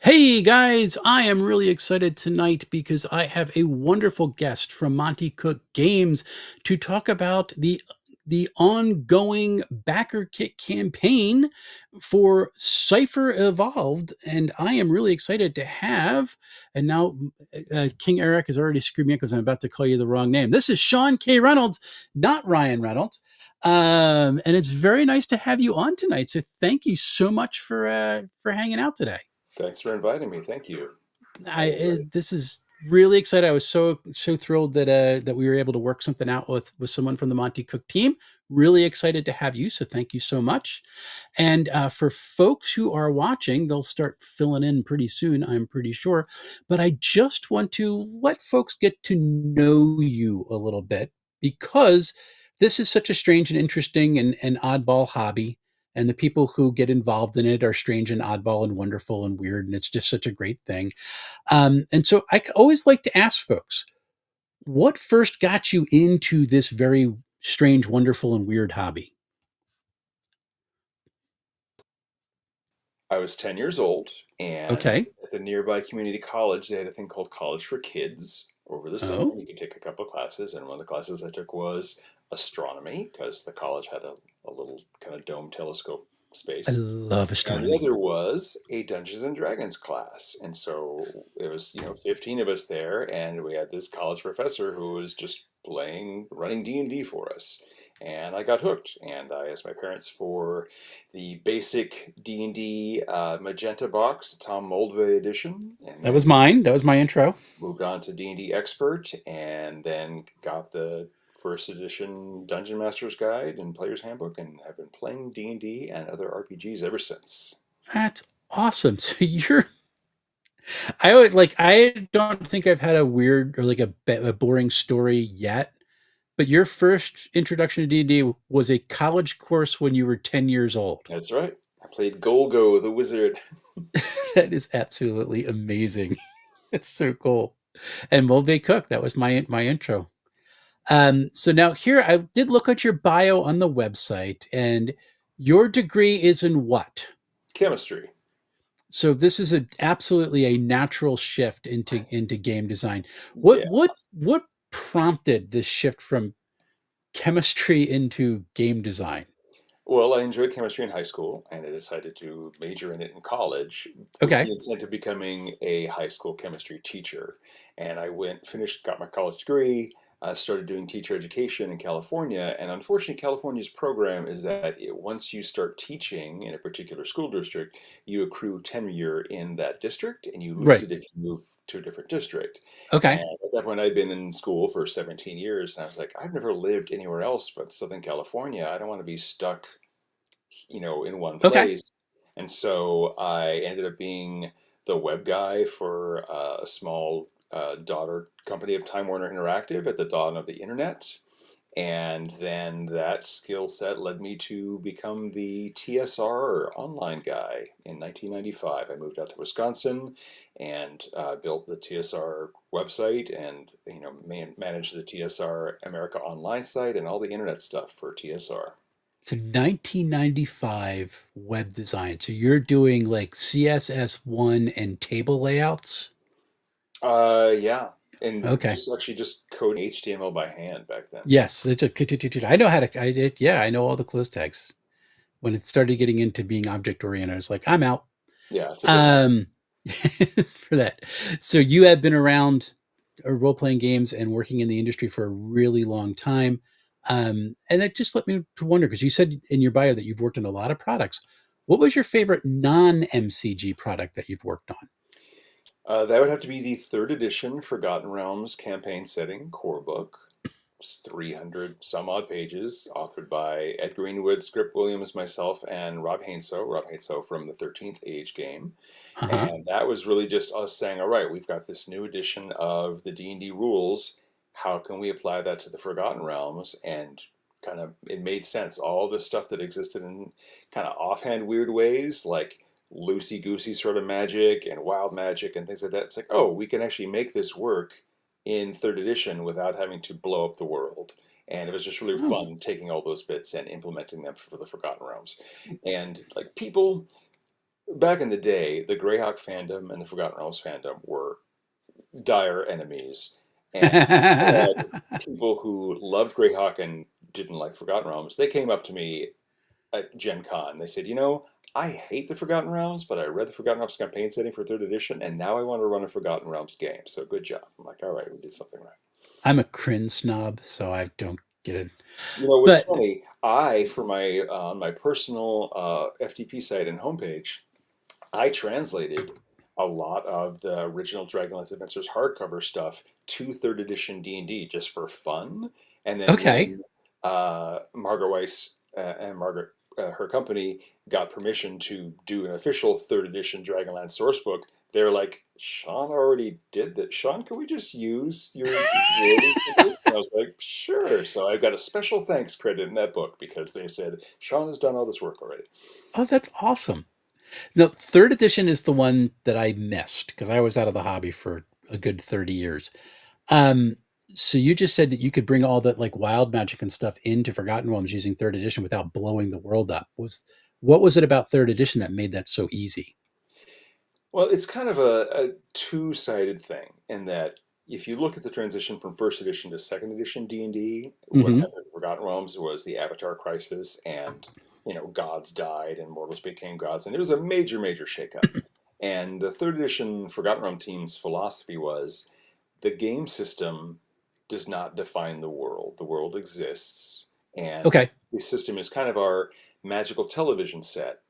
Hey guys, I am really excited tonight because I have a wonderful guest from Monte Cook Games to talk about the ongoing BackerKit campaign for Cipher Evolved, and I am really excited to have. And now King Eric has already screwed me up because I'm about to call you the wrong name. This is Sean K. Reynolds, not Ryan Reynolds. And it's very nice to have you on tonight. So thank you so much for hanging out today. Thanks for inviting me. Thank you. This is really exciting. I was so thrilled that we were able to work something out with someone from the Monte Cook team. Really excited to have you. So thank you so much. And for folks who are watching, they'll start filling in pretty soon, I'm pretty sure. But I just want to let folks get to know you a little bit because this is such a strange and interesting and oddball hobby. And the people who get involved in it are strange and oddball and wonderful and weird. And it's just such a great thing. And so I always like to ask folks, what first got you into this very strange, wonderful, and weird hobby? I was 10 years old, and Okay. at the nearby community college, they had a thing called College for Kids over the summer. Oh, You could take a couple of classes, and one of the classes I took was astronomy because the college had a little kind of dome telescope I space. love And the astronomy. other was a Dungeons and Dragons class. And so it was, 15 of us there, and we had this college professor who was just running D&D for us. And I got hooked, and I asked my parents for the basic D&D magenta box, the Tom Moldvay edition, and That was then mine. That was my intro. moved on to D&D Expert, and then got the first edition Dungeon Master's Guide and Player's Handbook, and have been playing D&D and other RPGs ever since. That's awesome. So I always like, I don't think I've had a weird or like a boring story yet, but your first introduction to D&D was a college course when you were 10 years old. That's right. I played Golgo the Wizard. That is absolutely amazing. It's so cool. And Mulvey Cook, that was my intro. So now here I did look at your bio on the website, and your degree is in what? Chemistry. So this is absolutely a natural shift into game design. What Yeah. what what prompted this shift from chemistry into game design? Well, I enjoyed chemistry in high school, and I decided to major in it in college with Okay. the intent of becoming a high school chemistry teacher. And got my college degree, started doing teacher education in California. And unfortunately, California's program is that once you start teaching in a particular school district, you accrue tenure in that district, and you lose Right. it if you move to a different district. And Okay. at that point, I'd been in school for 17 years, and I was like, I've never lived anywhere else but Southern California. I don't want to be stuck, in one Okay. place. And so I ended up being the web guy for a small daughter company of Time Warner Interactive at the dawn of the internet. And then that skill set led me to become the TSR online guy in 1995. I moved out to Wisconsin and built the TSR website and managed the TSR America Online site and all the internet stuff for TSR. So 1995 web design. So you're doing like CSS1 and table layouts? Yeah, and Okay. just coding HTML by hand back then. Yes, I know how to. Yeah, I know all the close tags. When it started getting into being object oriented, I was like, I'm out. Yeah, it's a bit much. Um, for that. So you have been around role playing games and working in the industry for a really long time. And that just led me to wonder because you said in your bio that you've worked on a lot of products. What was your favorite non MCG product that you've worked on? That would have to be the third edition Forgotten Realms campaign setting core book. It's 300 some odd pages, authored by Ed Greenwood, Script Williams, myself, and Rob Hainso. Rob Hainso from the 13th Age game. Uh huh. And that was really just us saying, all right, we've got this new edition of the D&D rules. How can we apply that to the Forgotten Realms? And kind of it made sense. All the stuff that existed in kind of offhand weird ways, like loosey goosey sort of magic and wild magic and things like that. It's like, oh, we can actually make this work in third edition without having to blow up the world. And it was just really Oh, fun taking all those bits and implementing them for the Forgotten Realms. And like people back in the day, the Greyhawk fandom and the Forgotten Realms fandom were dire enemies, and I had people who loved Greyhawk and didn't like Forgotten Realms. They came up to me at Gen Con. They said, I hate the Forgotten Realms, but I read the Forgotten Realms campaign setting for third edition, and now I want to run a Forgotten Realms game. So good job. I'm like, all right, we did something right. I'm a crin snob, so I don't get it. What's But funny? I, for my personal FTP site and homepage, I translated a lot of the original Dragonlance Adventures hardcover stuff to third edition D&D just for fun. And then okay. when Margaret Weiss and Margaret, her company, got permission to do an official third edition Dragonlance source book, they're like, Sean already did that. Sean, can we just use your wording for this? And I was like, sure. So I've got a special thanks credit in that book because they said, Sean has done all this work already. Oh, that's awesome. The third edition is the one that I missed because I was out of the hobby for a good 30 years. Um, so you just said that you could bring all that like wild magic and stuff into Forgotten Realms using third edition without blowing the world up. What was it about third edition that made that so easy? Well, it's kind of a two-sided thing in that if you look at the transition from first edition to second edition D&D, what Hmm. happened in Forgotten Realms was the Avatar crisis, and gods died and mortals became gods, and it was a major, major shakeup. And the third edition Forgotten Realm team's philosophy was the game system does not define the world. The world exists, and Okay, the system is kind of our magical television set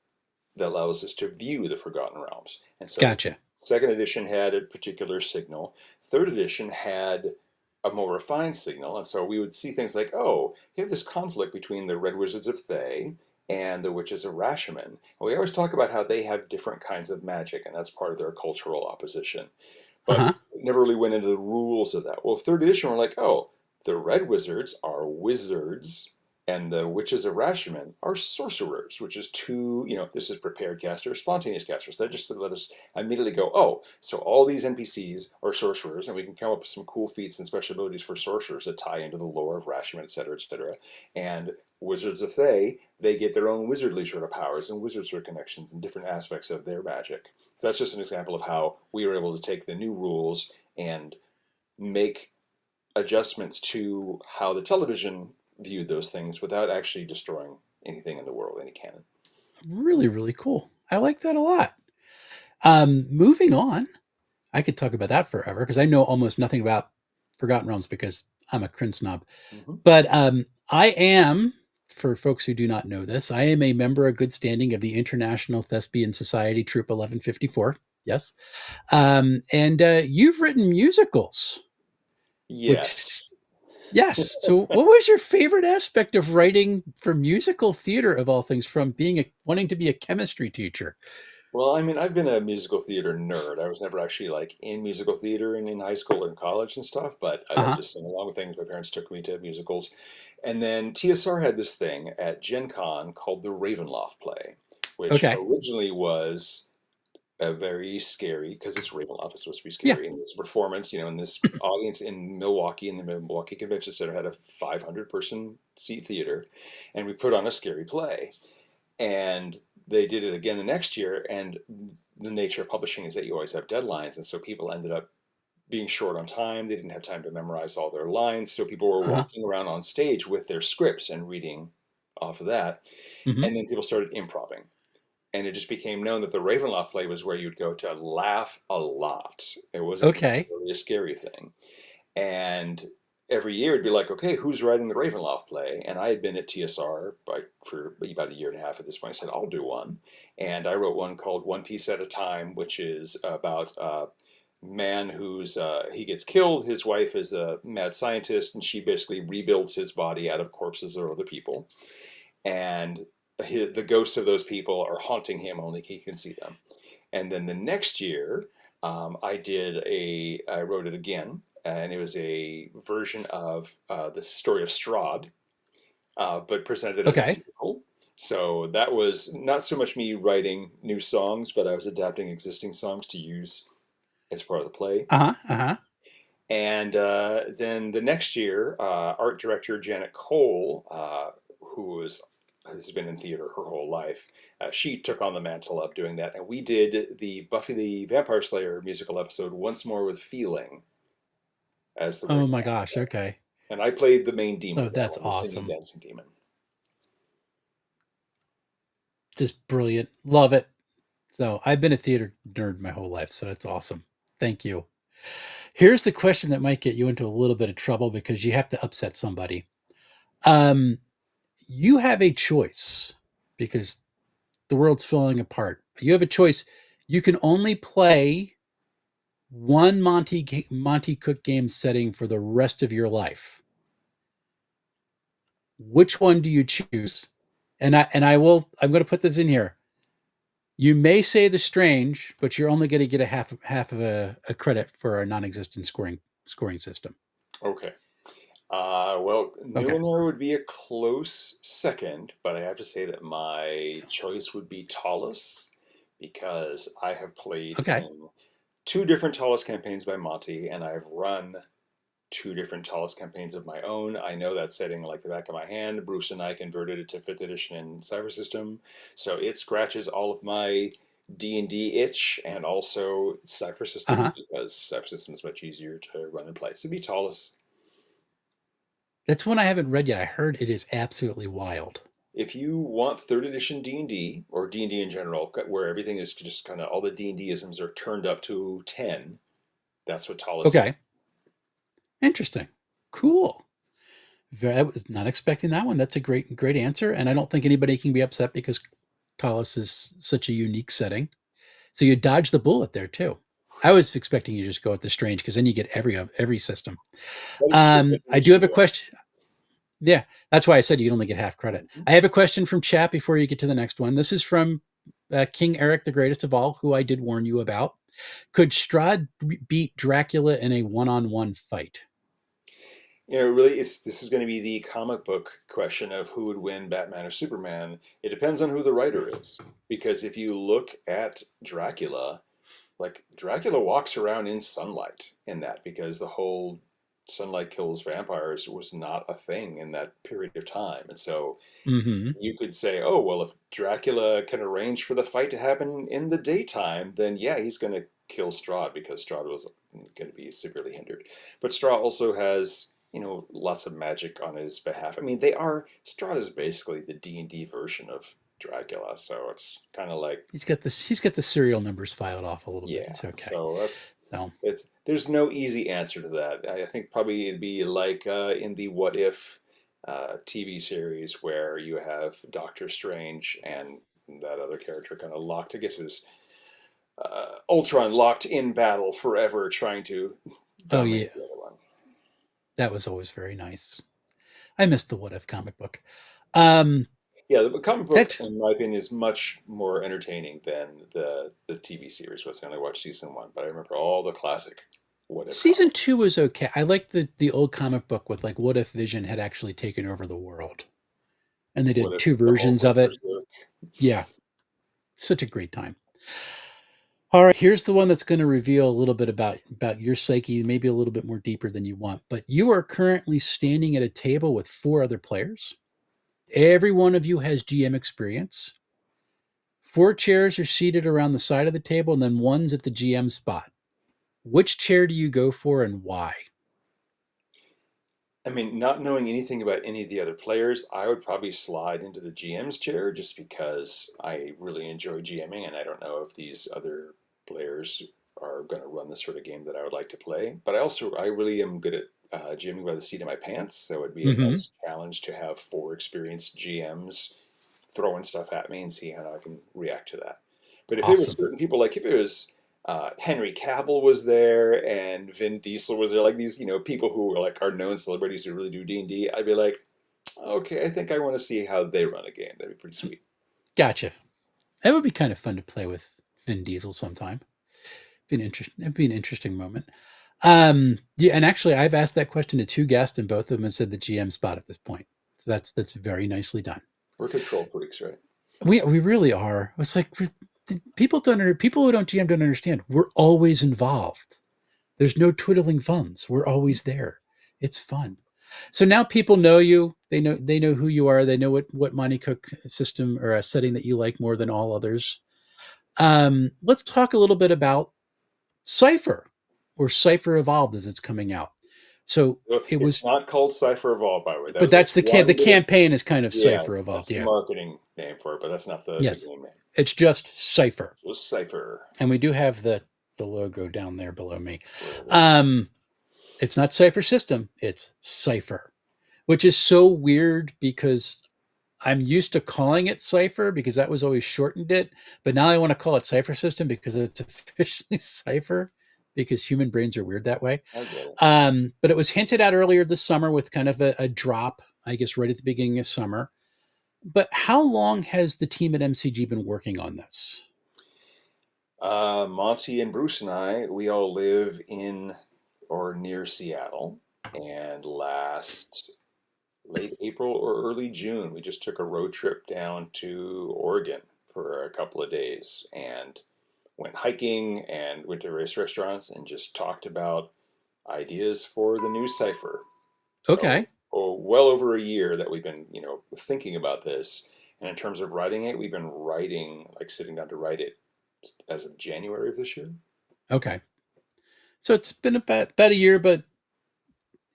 that allows us to view the Forgotten Realms. And so, gotcha. second edition had a particular signal. Third edition had a more refined signal, and so we would see things like, oh, you have this conflict between the Red Wizards of Thay and the Witches of Rashomon. And we always talk about how they have different kinds of magic, and that's part of their cultural opposition. Uh But huh. it never really went into the rules of that. Well, third edition, we're like, oh, the Red Wizards are wizards, and the Witches of Rashomon are sorcerers, which is two, this is prepared casters, spontaneous casters. That just let us immediately go, oh, so all these NPCs are sorcerers, and we can come up with some cool feats and special abilities for sorcerers that tie into the lore of Rashomon, et cetera, et cetera. And Wizards of Thay, they get their own wizardly sort of powers and wizard sort of connections and different aspects of their magic. So that's just an example of how we were able to take the new rules and make adjustments to how the television viewed those things without actually destroying anything in the world, any canon. Really, really cool. I like that a lot. Moving on, I could talk about that forever because I know almost nothing about Forgotten Realms because I'm a crin snob. Mm-hmm. But I am, for folks who do not know this, I am a member of good standing of the International Thespian Society Troop 1154. Yes. And you've written musicals, which, Yes. yes. So, what was your favorite aspect of writing for musical theater, of all things, from being wanting to be a chemistry teacher? Well, I mean, I've been a musical theater nerd. I was never actually like in musical theater and in high school or in college and stuff, but I Uh love huh. to sing along with things. My parents took me to musicals. And then TSR had this thing at Gen Con called the Ravenloft play, which Okay. originally was very scary because it's Ravenloft. It's supposed to be Yeah. scary. And this performance, in this audience in Milwaukee, in the Milwaukee Convention Center, had a 500-person seat theater, and we put on a scary play. And they did it again the next year. And the nature of publishing is that you always have deadlines, and so people ended up being short on time. They didn't have time to memorize all their lines, so people were Uh huh. walking around on stage with their scripts and reading off of that. Hmm. And then people started improvising, and it just became known that the Ravenloft play was where you'd go to laugh a lot. It wasn't Okay. necessarily a scary thing. And every year it'd be like, okay, who's writing the Ravenloft play? And I had been at TSR for about a year and a half at this point. I said, I'll do one. And I wrote one called One Piece at a Time, which is about a man who's he gets killed. His wife is a mad scientist, and she basically rebuilds his body out of corpses of other people. And the ghosts of those people are haunting him, only he can see them. And then the next year, I wrote it again, and it was a version of the story of Strahd, but presented as a Okay. musical. So that was not so much me writing new songs, but I was adapting existing songs to use as part of the play. Uh huh. Uh huh. And then the next year, art director Janet Cole, who was has been in theater her whole life. She took on the mantle of doing that, and we did the Buffy the Vampire Slayer musical episode once more with feeling as the Oh ring my gosh. master. Okay. And I played the main demon Oh, of that that's one, the singing awesome. dancing demon. Just brilliant. Love it. So I've been a theater nerd my whole life. So it's awesome. Thank you. Here's the question that might get you into a little bit of trouble because you have to upset somebody. Um, you have a choice because the world's falling apart. You have a choice. You can only play one Monte Cook game setting for the rest of your life. Which one do you choose? I'm going to put this in here. You may say the strange, but you're only going to get a half of a credit for a non-existent scoring system. Okay. Well, Okay. Numenor would be a close second, but I have to say that my choice would be Talus because I have played Okay. in two different Talus campaigns by Monty, and I've run two different Talus campaigns of my own. I know that setting like the back of my hand. Bruce and I converted it to 5th edition in Cypher System, so it scratches all of my D&D itch, and also Cypher System Uh-huh. because Cypher System is much easier to run and play. So it'd be Talus. That's one I haven't read yet. I heard it is absolutely wild. If you want 3rd edition D&D or D&D in general, where everything is just kind of all the D&D isms are turned up to 10, that's what Talus is. Okay. Interesting. Cool. I was not expecting that one. That's a great answer. And I don't think anybody can be upset because Talus is such a unique setting. So you dodged the bullet there too. I was expecting you to just go with the strange because then you get every system. That is true. I do have a question. Yeah, that's why I said you'd only get half credit. Mhm. I have a question from chat before you get to the next one. This is from King Eric, the greatest of all, who I did warn you about. Could Strahd beat Dracula in a one-on-one fight? Really, this is going to be the comic book question of who would win, Batman or Superman. It depends on who the writer is, because if you look at Dracula, like Dracula walks around in sunlight in that because the whole sunlight kills vampires was not a thing in that period of time, and so Mm-hmm. you could say, oh, well, if Dracula can arrange for the fight to happen in the daytime, then yeah, he's going to kill Strahd because Strahd was going to be severely hindered. But Strahd also has, lots of magic on his behalf. I mean, Strahd is basically the D&D version of Dracula, so it's kind of like, He's got this. He's got the serial numbers filed off a little bit. yeah. He's okay. So So there's no easy answer to that. I think probably it'd be like in the What If TV series where you have Doctor Strange and that other character kind of locked. I guess it was Ultron locked in battle forever, trying to oh yeah, dominate the other one. that was always very nice. I missed the What If comic book. Um, Yeah, the comic book, that in my opinion, is much more entertaining than the TV series was. I only watched season one, but I remember all the classic What If season comics. 2 was okay. I like the old comic book with like what if Vision had actually taken over the world, and they What did if two the versions of it. multiverse? Yeah, such a great time. All right, here's the one that's going to reveal a little bit about your psyche, maybe a little bit more deeper than you want. But you are currently standing at a table with 4 other players. Every one of you has GM experience. 4 chairs are seated around the side of the table, and then one's at the GM spot. Which chair do you go for, and why? I mean, not knowing anything about any of the other players, I would probably slide into the GM's chair just because I really enjoy GMing and I don't know if these other players are going to run the sort of game that I would like to play. But I really am good at GMing by the seat of my pants, so it'd be a Mm-hmm. nice challenge to have 4 experienced GMs throwing stuff at me and see how I can react to that. But if it was Awesome. certain people, like if it was Henry Cavill was there and Vin Diesel was there, like these, people who are like are known celebrities who really do D&D, I'd be like, okay, I think I want to see how they run a game. That'd be pretty sweet. Gotcha. That would be kind of fun to play with Vin Diesel sometime. It'd be an interesting moment. Yeah, and actually, I've asked that question to 2 guests, and both of them have said the GM spot at this point. So that's very nicely done. We're control freaks, right? We really are. It's like people who don't GM don't understand. We're always involved. There's no twiddling thumbs. We're always there. It's fun. So now people know you. They know who you are. They know what Monte Cook system or a setting that you like more than all others. Let's talk a little bit about Cipher or Cipher Evolved as it's coming out. So So it it's was, not called Cipher Evolved, by the way. That but was like that's the one bit of, campaign is kind of yeah, Cipher Evolved. that's the Yeah. marketing name for it, but that's not the Yes. game name. It's just Cipher. So it's Cipher. And we do have the logo down there below me. Where it is. Um, it's not Cypher System, it's Cipher, which is so weird because I'm used to calling it Cipher because that was always shortened it, but now I want to call it Cypher System because it's officially Cipher because human brains are weird that way. I get it. But it was hinted at earlier this summer with kind of a drop, I guess, right at the beginning of summer. But how long has the team at MCG been working on this? Monty and Bruce and I, we all live in or near Seattle. And last late April or early June, we just took a road trip down to Oregon for a couple of days and went hiking and went to various restaurants and just talked about ideas for the new Cipher. So, Okay. oh, well over a year that we've been, thinking about this. And in terms of writing it, we've been writing, like sitting down to write it as of January of this year. Okay. So it's been about a year, but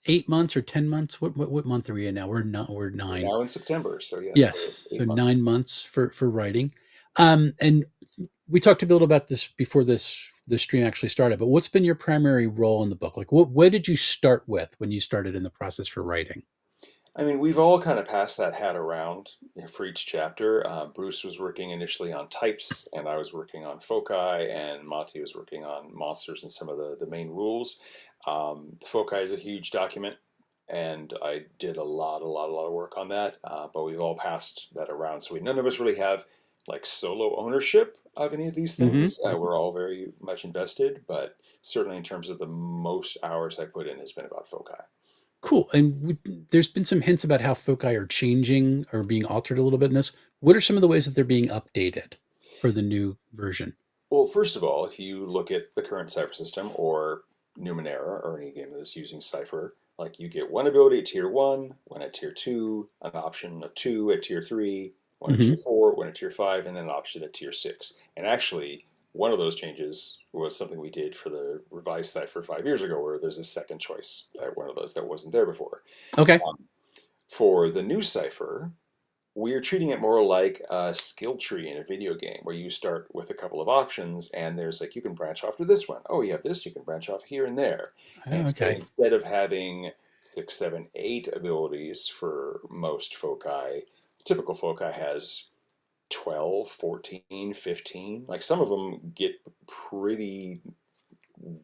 8 months or 10 months. What month are we in now? We're not. We're We're nine. now in September, so yes, so Yes. So 8 months. 9 months for writing. And we talked a little about this before the stream actually started. But what's been your primary role in the book? Like, what did you start with when you started in the process for writing? I mean, we've all kind of passed that hat around for each chapter. Bruce was working initially on types, and I was working on foci, and Monty was working on monsters and some of the main rules. The foci is a huge document, and I did a lot of work on that. But we've all passed that around, so none of us really have like solo ownership of any of these Mm-hmm. things. We're all very much invested, but certainly in terms of the most hours I put in has been about foci. Cool. And there's been some hints about how foci are changing or being altered a little bit in this. What are some of the ways that they're being updated for the new version? Well, first of all, if you look at the current Cypher system or Numenera or any game that is using Cipher, like you get one ability at tier one, one at tier two, an option of two at tier three, one at Mm-hmm. tier four, one at tier five, and then an option at tier six. And actually, one of those changes was something we did for the revised Cipher 5 years ago, where there's a second choice at one of those that wasn't there before. Okay. Um, for the new Cipher, we're treating it more like a skill tree in a video game where you start with a couple of options and there's like you can branch off to this one. Oh, you have this, you can branch off here and there. Oh, And so okay. instead of having six, seven, eight abilities for most foci, typical foci has 12, 14, 15. Like some of them get pretty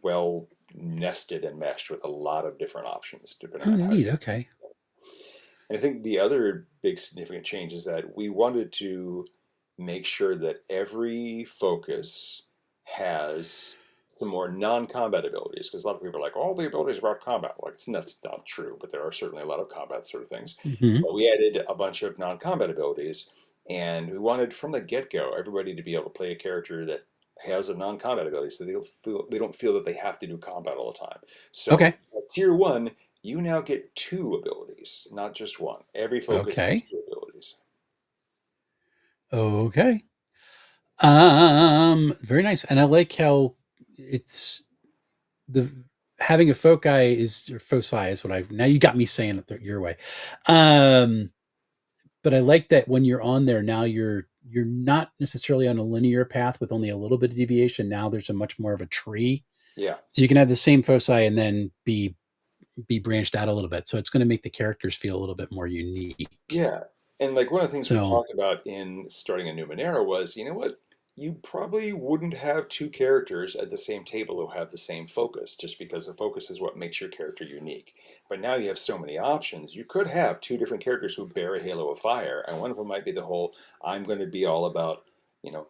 well nested and meshed with a lot of different options depending Oh, on how neat. you. Okay. And I think the other big significant change is that we wanted to make sure that every focus has some more non-combat abilities because a lot of people are like, all the abilities are about combat. Like, that's not true, but there are certainly a lot of combat sort of things. Mm-hmm. But we added a bunch of non-combat abilities, and we wanted from the get-go everybody to be able to play a character that has a non-combat ability, so they don't feel that they have to do combat all the time. So Okay. at tier one, you now get two abilities, not just one. Every focus has Okay. two abilities. Okay. Very nice. And I like how it's the having a foci is or foci is what I've now you got me saying it your way. Um, but I like that when you're on there now you're not necessarily on a linear path with only a little bit of deviation. Now there's a much more of a tree. Yeah, So you can have the same foci and then be branched out a little bit. So it's going to make the characters feel a little bit more unique. yeah. And like one of the things we So talked about in starting a Numenera was, you know what? You probably wouldn't have two characters at the same table who have the same focus, just because the focus is what makes your character unique. But now you have so many options. You could have two different characters who bear a halo of fire, and one of them might be the whole I'm going to be all about, you know,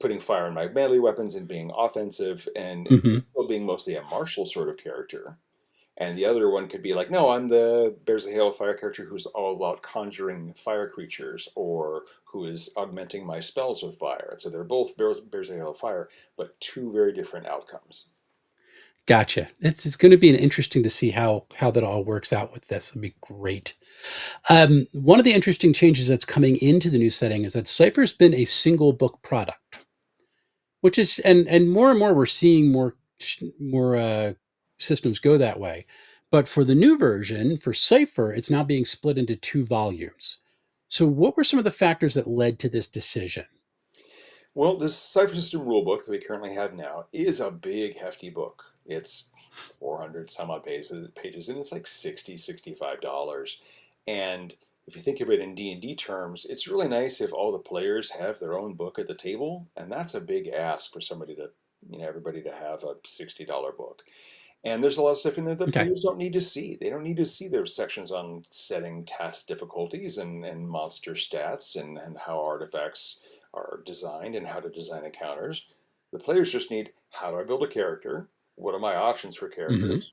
putting fire in my melee weapons and being offensive and mhm. still being mostly a martial sort of character. And the other one could be like, no, I'm the Bears of Hail fire character who's all about conjuring fire creatures or who is augmenting my spells with fire. And so they're both Bears of Hail fire, but two very different outcomes. Gotcha. It's going to be interesting to see how that all works out with this. It'll be great. One of the interesting changes that's coming into the new setting is that Cypher's been a single book product, which is and more we're seeing more systems go that way. But for the new version for Cipher, it's now being split into two volumes. So, what were some of the factors that led to this decision? Well, this Cypher System rulebook that we currently have now is a big, hefty book. It's 400 some odd pages, and it's like $65. And if you think of it in D&D terms, it's really nice if all the players have their own book at the table, and that's a big ask for somebody to, everybody to have a $60 book. And there's a lot of stuff in there that Okay. players don't need to see. They don't need to see their sections on setting task difficulties and monster stats and how artifacts are designed and how to design encounters. The players just need, how do I build a character? What are my options for Hmm. characters?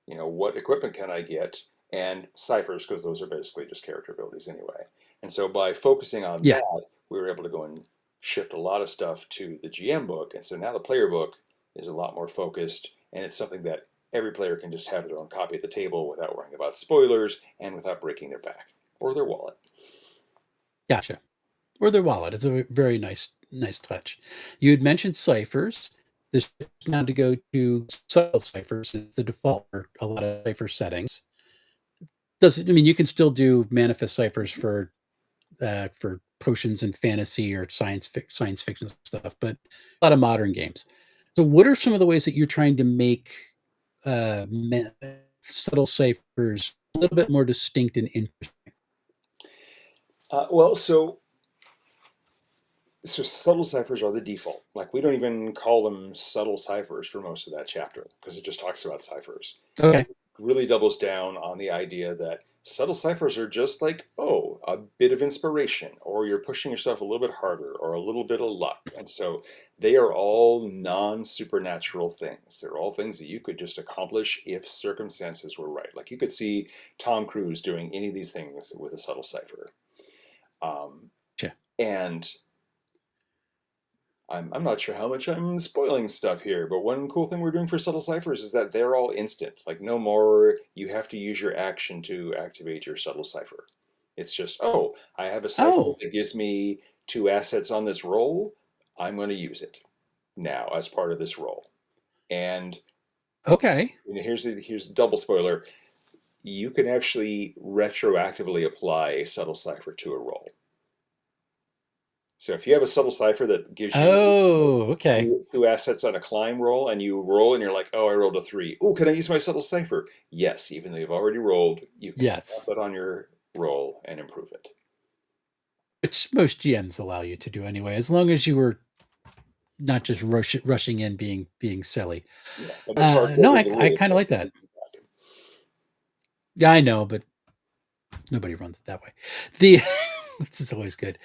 What equipment can I get? And ciphers, because those are basically just character abilities anyway. And so by focusing on Yeah. that, we were able to go and shift a lot of stuff to the GM book. And so now the player book is a lot more focused, and it's something that every player can just have their own copy at the table without worrying about spoilers and without breaking their back or their wallet. Gotcha. Or their wallet. It's a very nice touch. You had mentioned ciphers. This now to go to subtle ciphers is the default for a lot of cipher settings. Does I mean you can still do manifest ciphers for potions and fantasy or science fiction stuff, but a lot of modern games. So, what are some of the ways that you're trying to make uh, subtle ciphers a little bit more distinct and interesting? Well, so subtle ciphers are the default. Like we don't even call them subtle ciphers for most of that chapter because it just talks about ciphers. And Okay. it really doubles down on the idea that subtle ciphers are just like, oh, a bit of inspiration, or you're pushing yourself a little bit harder, or a little bit of luck. And so they are all non supernatural things. They're all things that you could just accomplish if circumstances were right. Like you could see Tom Cruise doing any of these things with a subtle cipher. Um, Gotcha. and I'm not sure how much I'm spoiling stuff here, but one cool thing we're doing for subtle ciphers is that they're all instant. Like no more you have to use your action to activate your subtle cipher. It's just, oh, I have a cipher Oh, that gives me 2 assets on this roll. I'm going to use it now as part of this roll. And okay. here's double spoiler. You can actually retroactively apply a subtle cipher to a roll. So if you have a subtle cipher that gives you Oh, okay. two assets on a climb roll, and you roll, and you're like, "Oh, I rolled a 3. Oh, can I use my subtle cipher?" Yes, even though you've already rolled, you can slap Yes. that on your roll and improve it. Which most GMs allow you to do anyway, as long as you were not just rushing in being silly. Yeah, but that's hardcore No, with the I rules. kind of like that. Yeah, I know, but nobody runs it that way. The This is always good.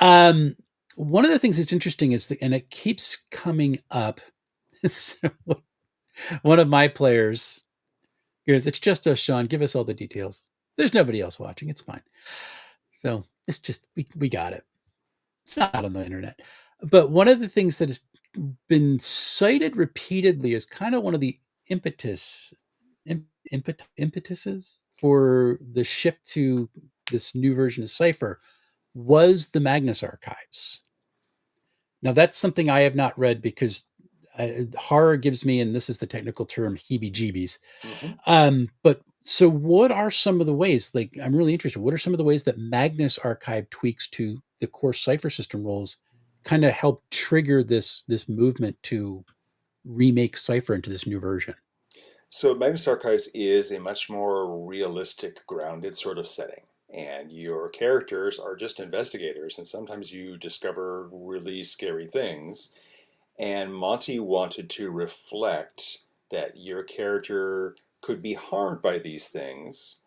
Um, One of the things that's interesting is and it keeps coming up. So one of my players goes, "It's just us, Sean. Give us all the details. There's nobody else watching. It's fine." So it's just we got it. It's not on the internet. But one of the things that has been cited repeatedly as kind of one of the impetus impetuses for the shift to this new version of Cipher was the Magnus archives. Now that's something I have not read because horror gives me, and this is the technical term, heebie-jeebies. Hmm. But so, what are some of the ways? Like, I'm really interested. What are some of the ways that Magnus archive tweaks to the core Cipher system roles kind of help trigger this movement to remake Cipher into this new version? So Magnus Archives is a much more realistic, grounded sort of setting. And your characters are just investigators, and sometimes you discover really scary things. And Monty wanted to reflect that your character could be harmed by these things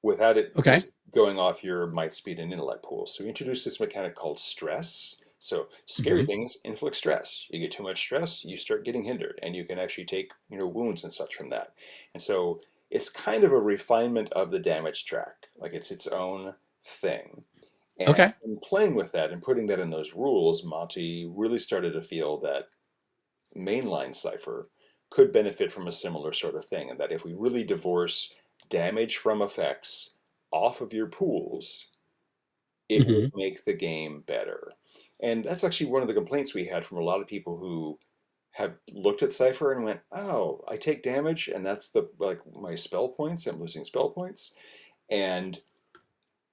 without it Okay. just going off your might, speed, and intellect pool. So we introduced this mechanic called stress. So scary Hmm. things inflict stress. You get too much stress, you start getting hindered, and you can actually take wounds and such from that. And so it's kind of a refinement of the damage track, like it's its own thing. And Okay. in playing with that and putting that in those rules, Monty really started to feel that mainline Cipher could benefit from a similar sort of thing, and that if we really divorce damage from effects off of your pools, it will Hmm. make the game better. And that's actually one of the complaints we had from a lot of people who have looked at Cipher and went, "Oh, I take damage, and that's the like my spell points. I'm losing spell points." And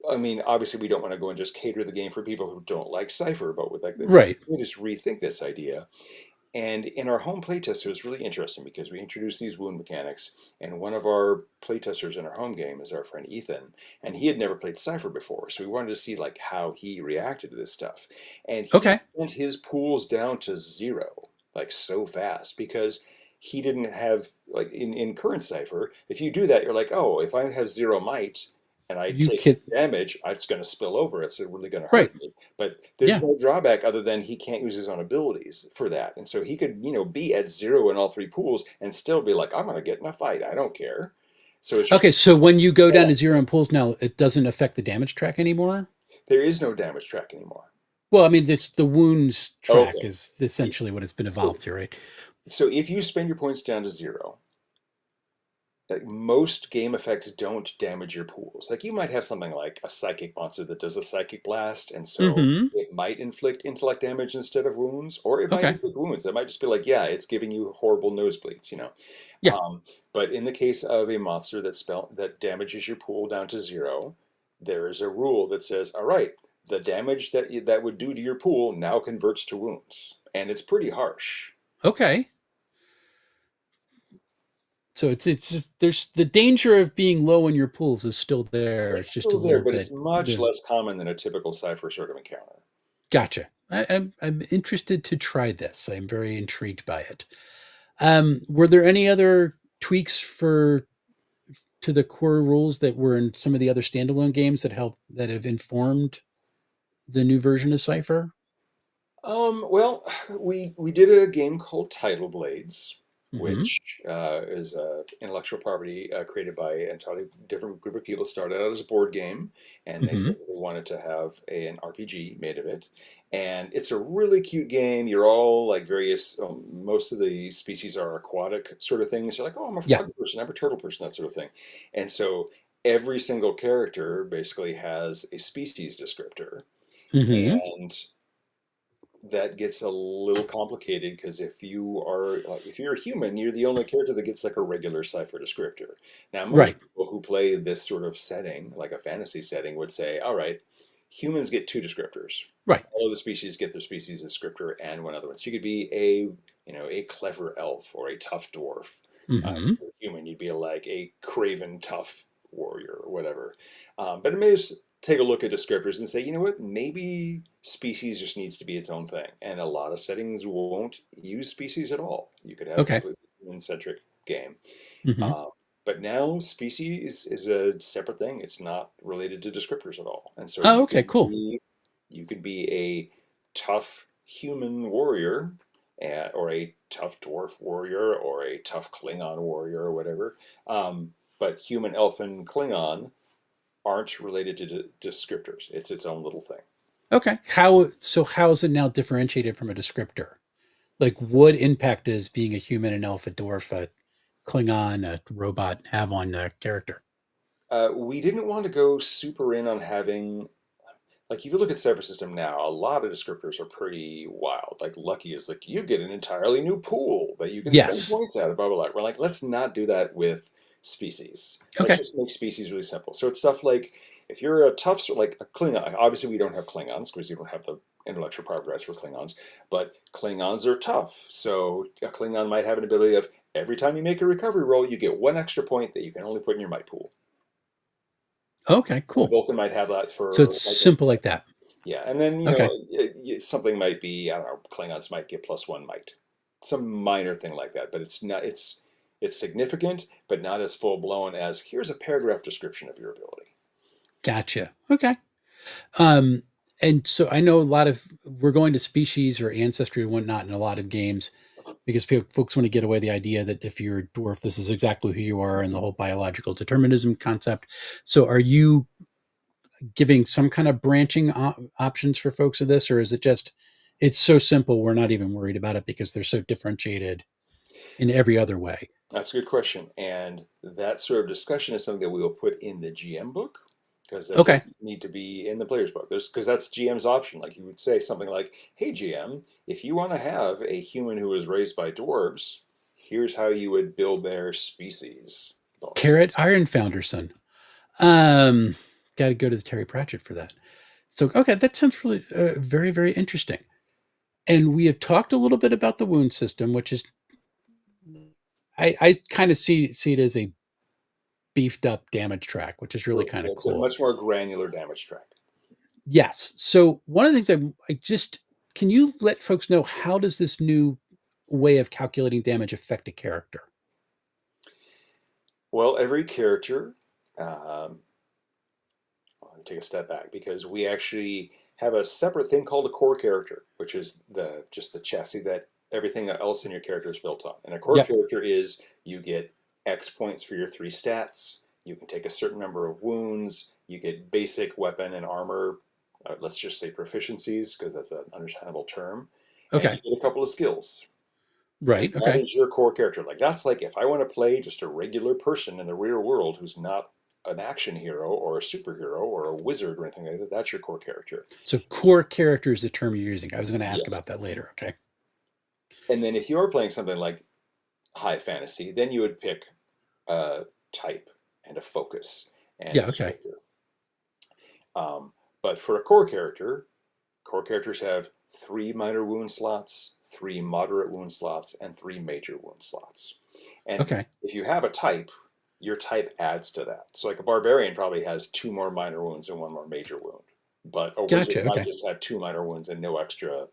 I mean, obviously, we don't want to go and just cater the game for people who don't like Cipher, but with like, Right. we just rethink this idea. And in our home playtest, it was really interesting because we introduced these wound mechanics, and one of our playtesters in our home game is our friend Ethan, and he had never played Cypher before, so we wanted to see like how he reacted to this stuff, and he Okay. sent his pools down to zero like so fast because he didn't have like in current Cypher. If you do that, you're like, oh, if I have zero might and I You take can. damage, it's going to spill over. It's really going to Right. hurt me. But there's Yeah. no drawback other than he can't use his own abilities for that. And so he could, be at zero in all three pools and still be like, I'm going to get in a fight. I don't care. So it's just, Okay. So when you go down yeah, to zero in pools now, it doesn't affect the damage track anymore. there is no damage track anymore. Well, I mean, it's the wounds track Okay. is essentially what it's been So, evolved to, right? so if you spend your points down to zero, like most game effects don't damage your pools. Like you might have something like a psychic monster that does a psychic blast, and so Hmm. it might inflict intellect damage instead of wounds, or it might Okay. inflict wounds. It might just be like, yeah, it's giving you horrible nosebleeds. Yeah. But in the case of a monster that damages your pool down to zero, there is a rule that says, all right, the damage that would do to your pool now converts to wounds, and it's pretty harsh. Okay. So it's just, there's the danger of being low in your pools is still there. It's It's just a still there, little but it's bit much the less common than a typical Cypher sort of encounter. gotcha. I'm interested to try this. I'm very intrigued by it. Were there any other tweaks for to the core rules that were in some of the other standalone games that have informed the new version of Cipher? Well, we did a game called Tidal Blades, Hmm. which is intellectual property created by an entirely different group of people. Started out as a board game, and they said Hmm. that they wanted to have an RPG made of it. And it's a really cute game. You're all like various. Most of the species are aquatic sort of things. You're like, oh, I'm a Yeah. frog person, I'm a turtle person, that sort of thing. And so every single character basically has a species descriptor, Hmm. and that gets a little complicated because if you're a human, you're the only character that gets like a regular cipher descriptor. Now, most Right. people who play this sort of setting, like a fantasy setting, would say, all right, humans get two descriptors. Right. All of the species get their species descriptor and one other one. So you could be a clever elf or a tough dwarf. If Hmm. you're human, you'd be like a craven tough warrior or whatever. But it may just take a look at descriptors and say, you know what, maybe species just needs to be its own thing. And a lot of settings won't use species at all. You could have a Okay. completely human-centric game. Hmm. Um, but now species is a separate thing. It's not related to descriptors at all. And so Oh, okay. Cool. you could be a tough human warrior, or a tough dwarf warrior or a tough Klingon warrior or whatever. But human, elfin, Klingon aren't related to descriptors. It's its own little thing. Okay. How is it now differentiated from a descriptor? Like, what impact does being a human, an elf, a dwarf, a Klingon, a robot have on a character? We didn't want to go super in on having, like, if you look at Cypher System now, a lot of descriptors are pretty wild. Like, Lucky is like, you get an entirely new pool that you can spend Yes. points at, blah, blah, blah. We're like, let's not do that with species. Let's Okay. just make species really simple. So it's stuff like, if you're a tough, like a Klingon, obviously we don't have Klingons because we don't have the intellectual property rights for Klingons, but Klingons are tough. So a Klingon might have an ability of every time you make a recovery roll, you get one extra point that you can only put in your might pool. Okay. A Cool. Vulcan might have that So for it's like, simple like that. yeah, and then Okay. something might be, I don't know, Klingons might get +1 might, some minor thing like that, but it's not it's significant, but not as full blown as here's a paragraph description of your ability. Gotcha. Okay. Um, and so I know a lot of we're going to species or ancestry and whatnot in a lot of games because folks want to get away the idea that if you're a dwarf, this is exactly who you are, and the whole biological determinism concept. So, are you giving some kind of branching options for folks of this, or is it just it's so simple we're not even worried about it because they're so differentiated? in every other way? That's a good question. And that sort of discussion is something that we will put in the GM book because that Okay. doesn't need to be in the player's book. Because that's GM's option. Like you would say something like, "Hey GM, if you want to have a human who is raised by dwarves, here's how you would build their species Carrot bonuses." Iron Founderson. Um, Got to go to the Terry Pratchett for that. So, okay, that sounds really very, very interesting. And we have talked a little bit about the wound system, which is I kind of see it as a beefed up damage track, which is really kind of It's a cool. much more granular damage track. Yes. So one of the things I just can you let folks know how does this new way of calculating damage affect a character? Well, every character, um, I'll take a step back because we actually have a separate thing called a core character, which is the just the chassis that everything else in your character is built on. And a core Yep. character is you get X points for your three stats. You can take a certain number of wounds. You get basic weapon and armor. Let's just say proficiencies because that's an understandable term. And Okay. you get a couple of skills. And Right. that Okay. is your core character. Like that's like if I want to play just a regular person in the real world who's not an action hero or a superhero or a wizard or anything like that, that's your core character. So core character is the term you're using. I was going to ask Yes. about that later. Okay. And then if you're playing something like high fantasy, then you would pick a type and a focus and a Yeah. Okay. descriptor. But for a core character, core characters have 3 minor wound slots, 3 moderate wound slots, and 3 major wound slots. And Okay. if you have a type, your type adds to that. So, like a barbarian probably has 2 more minor wounds and 1 more major wound, but a wizard Gotcha. might Okay. just have 2 minor wounds and no extra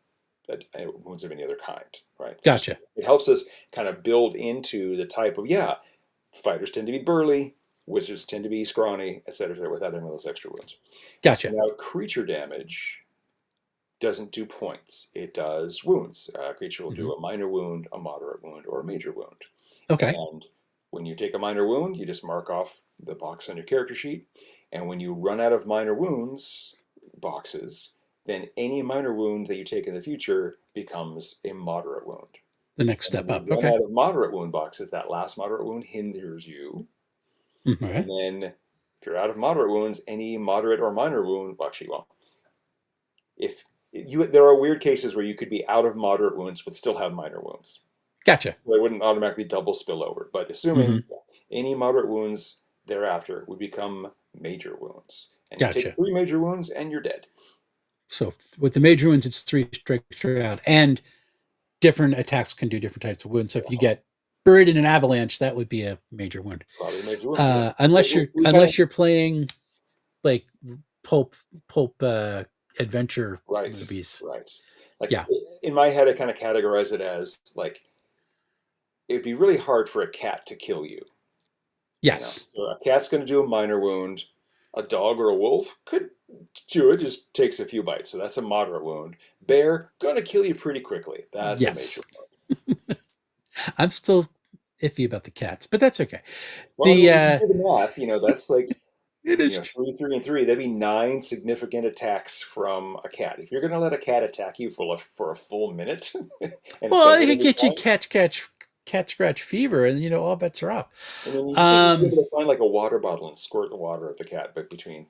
wounds of any other kind, right? Just Gotcha. it helps us kind of build into the type of fighters tend to be burly, wizards tend to be scrawny, etc., without any of those extra wounds. And so Gotcha. now creature damage doesn't do points; it does wounds. A creature will Hmm. do a minor wound, a moderate wound, or a major wound. Okay. And when you take a minor wound, you just mark off the box on your character sheet. And when you run out of minor wounds boxes, then any minor wound that you take in the future becomes a moderate wound. The next And when step you up. run Okay. out of moderate wound boxes, that last moderate wound hinders you. Okay. And then if you're out of moderate wounds, any moderate or minor wound, well, actually, well, if there are weird cases where you could be out of moderate wounds but still have minor wounds. Gotcha. They wouldn't automatically double spill over. But assuming Hmm. any moderate wounds thereafter would become major wounds. And you take Gotcha. 3 major wounds and you're dead. So with the major wounds, it's three straight out, and different attacks can do different types of wounds. So if you get buried in an avalanche, that would be a major wound. Probably a major wound. Yeah. Unless you're We kind of playing like pulp adventure right, movies. right. Like Yeah. in my head, I kind of categorize it as like it would be really hard for a cat to kill you. Yes. So a cat's going to do a minor wound. A dog or a wolf could do it, just takes a few bites. So that's a moderate wound. Bear, going to kill you pretty quickly. That's a major Yes. wound. I'm still iffy about the cats, but that's okay. Well, I The mean, if you do the math, that's like, it is. 3, 3, and 3. That'd be 9 significant attacks from a cat. If you're going to let a cat attack you for a full minute, and it's Well, going to it hit could every get you time, cat scratch fever, and all bets are off. and then you think you'd be Um, able to find like a water bottle and squirt the water at the cat, but between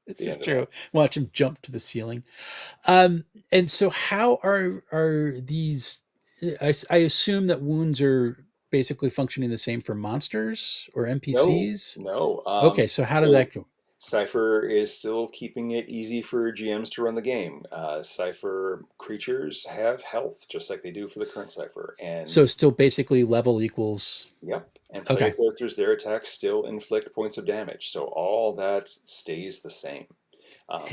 this the is end of that. true. Watch him jump to the ceiling. And so how are these? I assume that wounds are basically functioning the same for monsters or No, NPCs. no. Okay, so how did So that go? Cipher is still keeping it easy for GMs to run the game. Cipher creatures have health, just like they do for the current Cipher. So And still basically level equals. yep, and player Okay, characters, their attacks still inflict points of damage. So all that stays the same.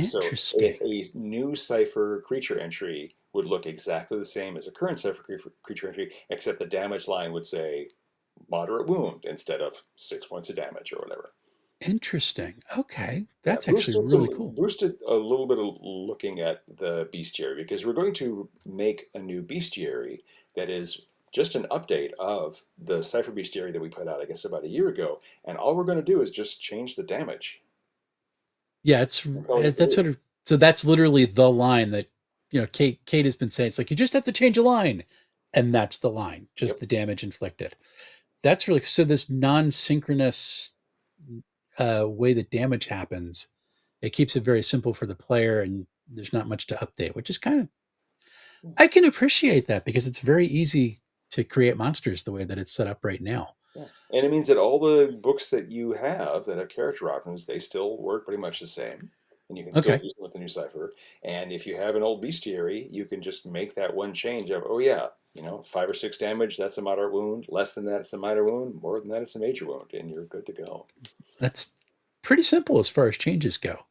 So interesting. a new Cipher creature entry would look exactly the same as a current Cipher creature entry, except the damage line would say moderate wound instead of 6 points of damage or whatever. Interesting. Okay, Yeah, that's actually really cool. Bruce did a little bit of looking at the bestiary because we're going to make a new bestiary that is just an update of the Cipher bestiary that we put out, I guess, about a year ago. And all we're going to do is just change the damage. Yeah, That's all we have to that's do. sort of so that's literally the line that Kate has been saying. It's like you just have to change a line, and that's the line, just Yep. the damage inflicted. That's really so. This non-synchronous way that damage happens, it keeps it very simple for the player, and there's not much to update, which is kind of I can appreciate that because it's very easy to create monsters the way that it's set up right now. Yeah. And it means that all the books that you have that have character options, they still work pretty much the same. And you can still Okay, use them with the new Cipher. And if you have an old bestiary, you can just make that one change of, oh yeah, 5 or 6 damage, that's a moderate wound. Less than that, it's a minor wound. More than that, it's a major wound. And you're good to go. that's pretty simple as far as changes go.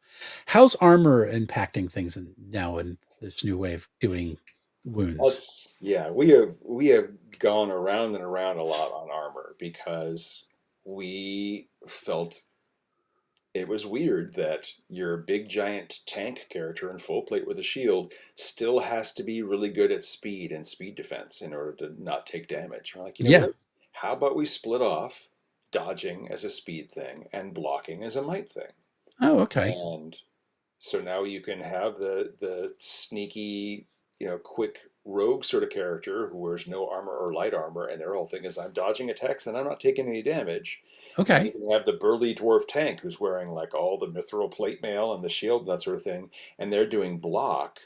How's armor impacting things now in this new way of doing wounds? Yeah, we have gone around and around a lot on armor because we felt it was weird that your big giant tank character in full plate with a shield still has to be really good at speed and speed defense in order to not take damage. We're like, you know Yeah. what? How about we split off dodging as a speed thing and blocking as a might thing? Oh, okay. And so now you can have the sneaky, quick rogue sort of character who wears no armor or light armor, and their whole thing is I'm dodging attacks and I'm not taking any damage. And you Okay. can have the burly dwarf tank who's wearing like all the mithril plate mail and the shield and that sort of thing, and they're doing block.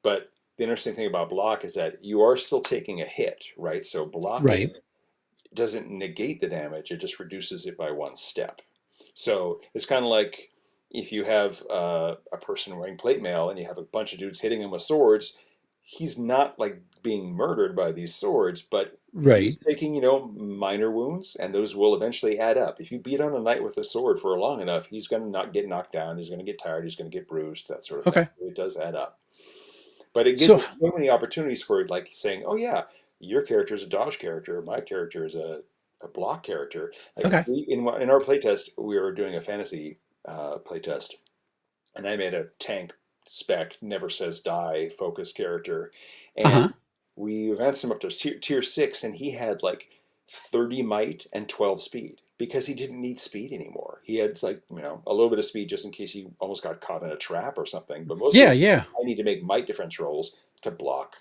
But the interesting thing about block is that you are still taking a hit, right? So blocking Right. doesn't negate the damage; it just reduces it by one step. So it's kind of like if you have a person wearing plate mail and you have a bunch of dudes hitting him with swords, he's not like being murdered by these swords, but Right. he's taking, minor wounds, and those will eventually add up. If you beat on a knight with a sword for long enough, he's going to not get knocked down, he's going to get tired, he's going to get bruised, that sort of thing. Okay. It does add up. But it gives So us so many opportunities for like saying, oh yeah, your character is a dodge character, my character is a block character. Like okay. in our playtest, we were doing a fantasy playtest, and I made a tank spec, never says die focus character, and Uh-huh. we advanced him up to tier 6, and he had like 30 might and 12 speed because he didn't need speed anymore. He had like a little bit of speed just in case he almost got caught in a trap or something, but mostly Yeah, yeah. I need to make might defense rolls to block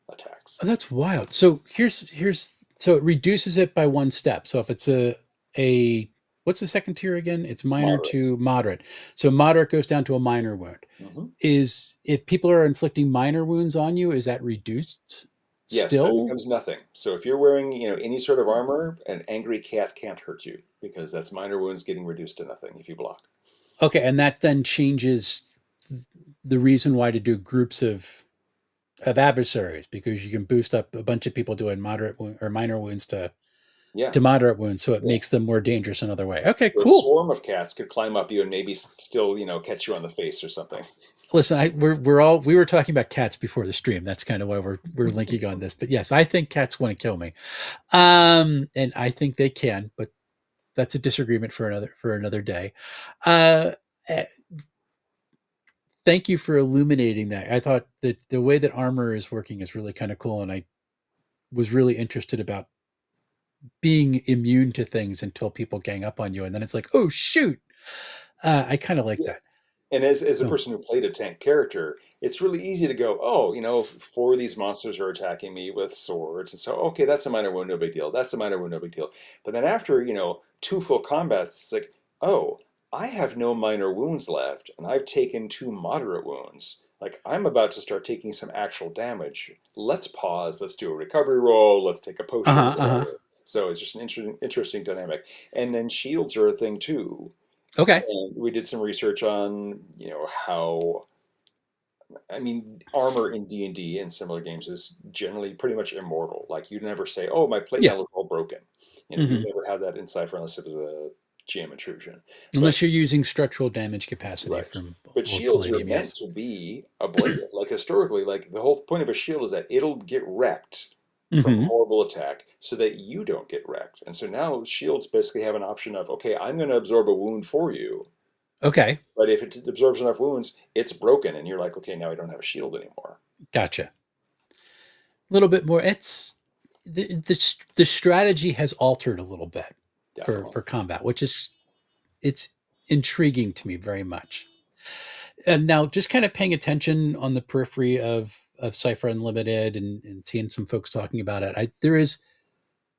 attacks. Oh, that's wild. So here's so it reduces it by one step. So if it's a what's the second tier again? It's minor Moderate. to moderate. So moderate goes down to a minor wound. Hmm. Is if people are inflicting minor wounds on you, is that reduced Yes, that still? becomes nothing. So if you're wearing, any sort of armor, an angry cat can't hurt you because that's minor wounds getting reduced to nothing if you block. Okay, and that then changes the reason why to do groups of adversaries because you can boost up a bunch of people doing moderate or minor wounds Yeah, to moderate wounds, so it yeah. makes them more dangerous another way. Okay, So a cool. swarm of cats could climb up you and maybe still, catch you on the face or something. Listen, we were talking about cats before the stream. That's kind of why we're linking on this. But yes, I think cats want to kill me, and I think they can, but that's a disagreement for another day. Uh, eh, Thank you for illuminating that. I thought that the way that armor is working is really kind of cool, and I was really interested about being immune to things until people gang up on you, and then it's like, oh shoot. I kind of like Yeah. that. And as a So, person who played a tank character, it's really easy to go, oh, 4 of these monsters are attacking me with swords. And so, okay, that's a minor wound, no big deal. That's a minor wound, no big deal. But then after, 2 full combats, it's like, oh, I have no minor wounds left, and I've taken 2 moderate wounds. Like, I'm about to start taking some actual damage. Let's pause. Let's do a recovery roll. Let's take a uh potion, huh, uh huh. whatever. So it's just an interesting dynamic. And then shields are a thing too. Okay. And we did some research on, how I mean, armor in D&D and similar games is generally pretty much immortal. Like you never say, "Oh, my plate Yeah. mail is all broken." You'd Hmm. never have that in Cipher unless it was a GM intrusion. But Unless you're using structural damage capacity right, from but old shields are Palladium, meant yes. to be ablative. Like historically, like the whole point of a shield is that it'll get wrecked from Hmm. horrible attack so that you don't get wrecked. And so now shields basically have an option of, okay, I'm going to absorb a wound for you. Okay, But if it absorbs enough wounds, it's broken, and you're like, okay, now I don't have a shield anymore. gotcha. A little bit more. It's the strategy has altered a little bit Definitely. for combat, which is it's intriguing to me very much. And now, just kind of paying attention on the periphery of of Cipher Unlimited and seeing some folks talking about it, there is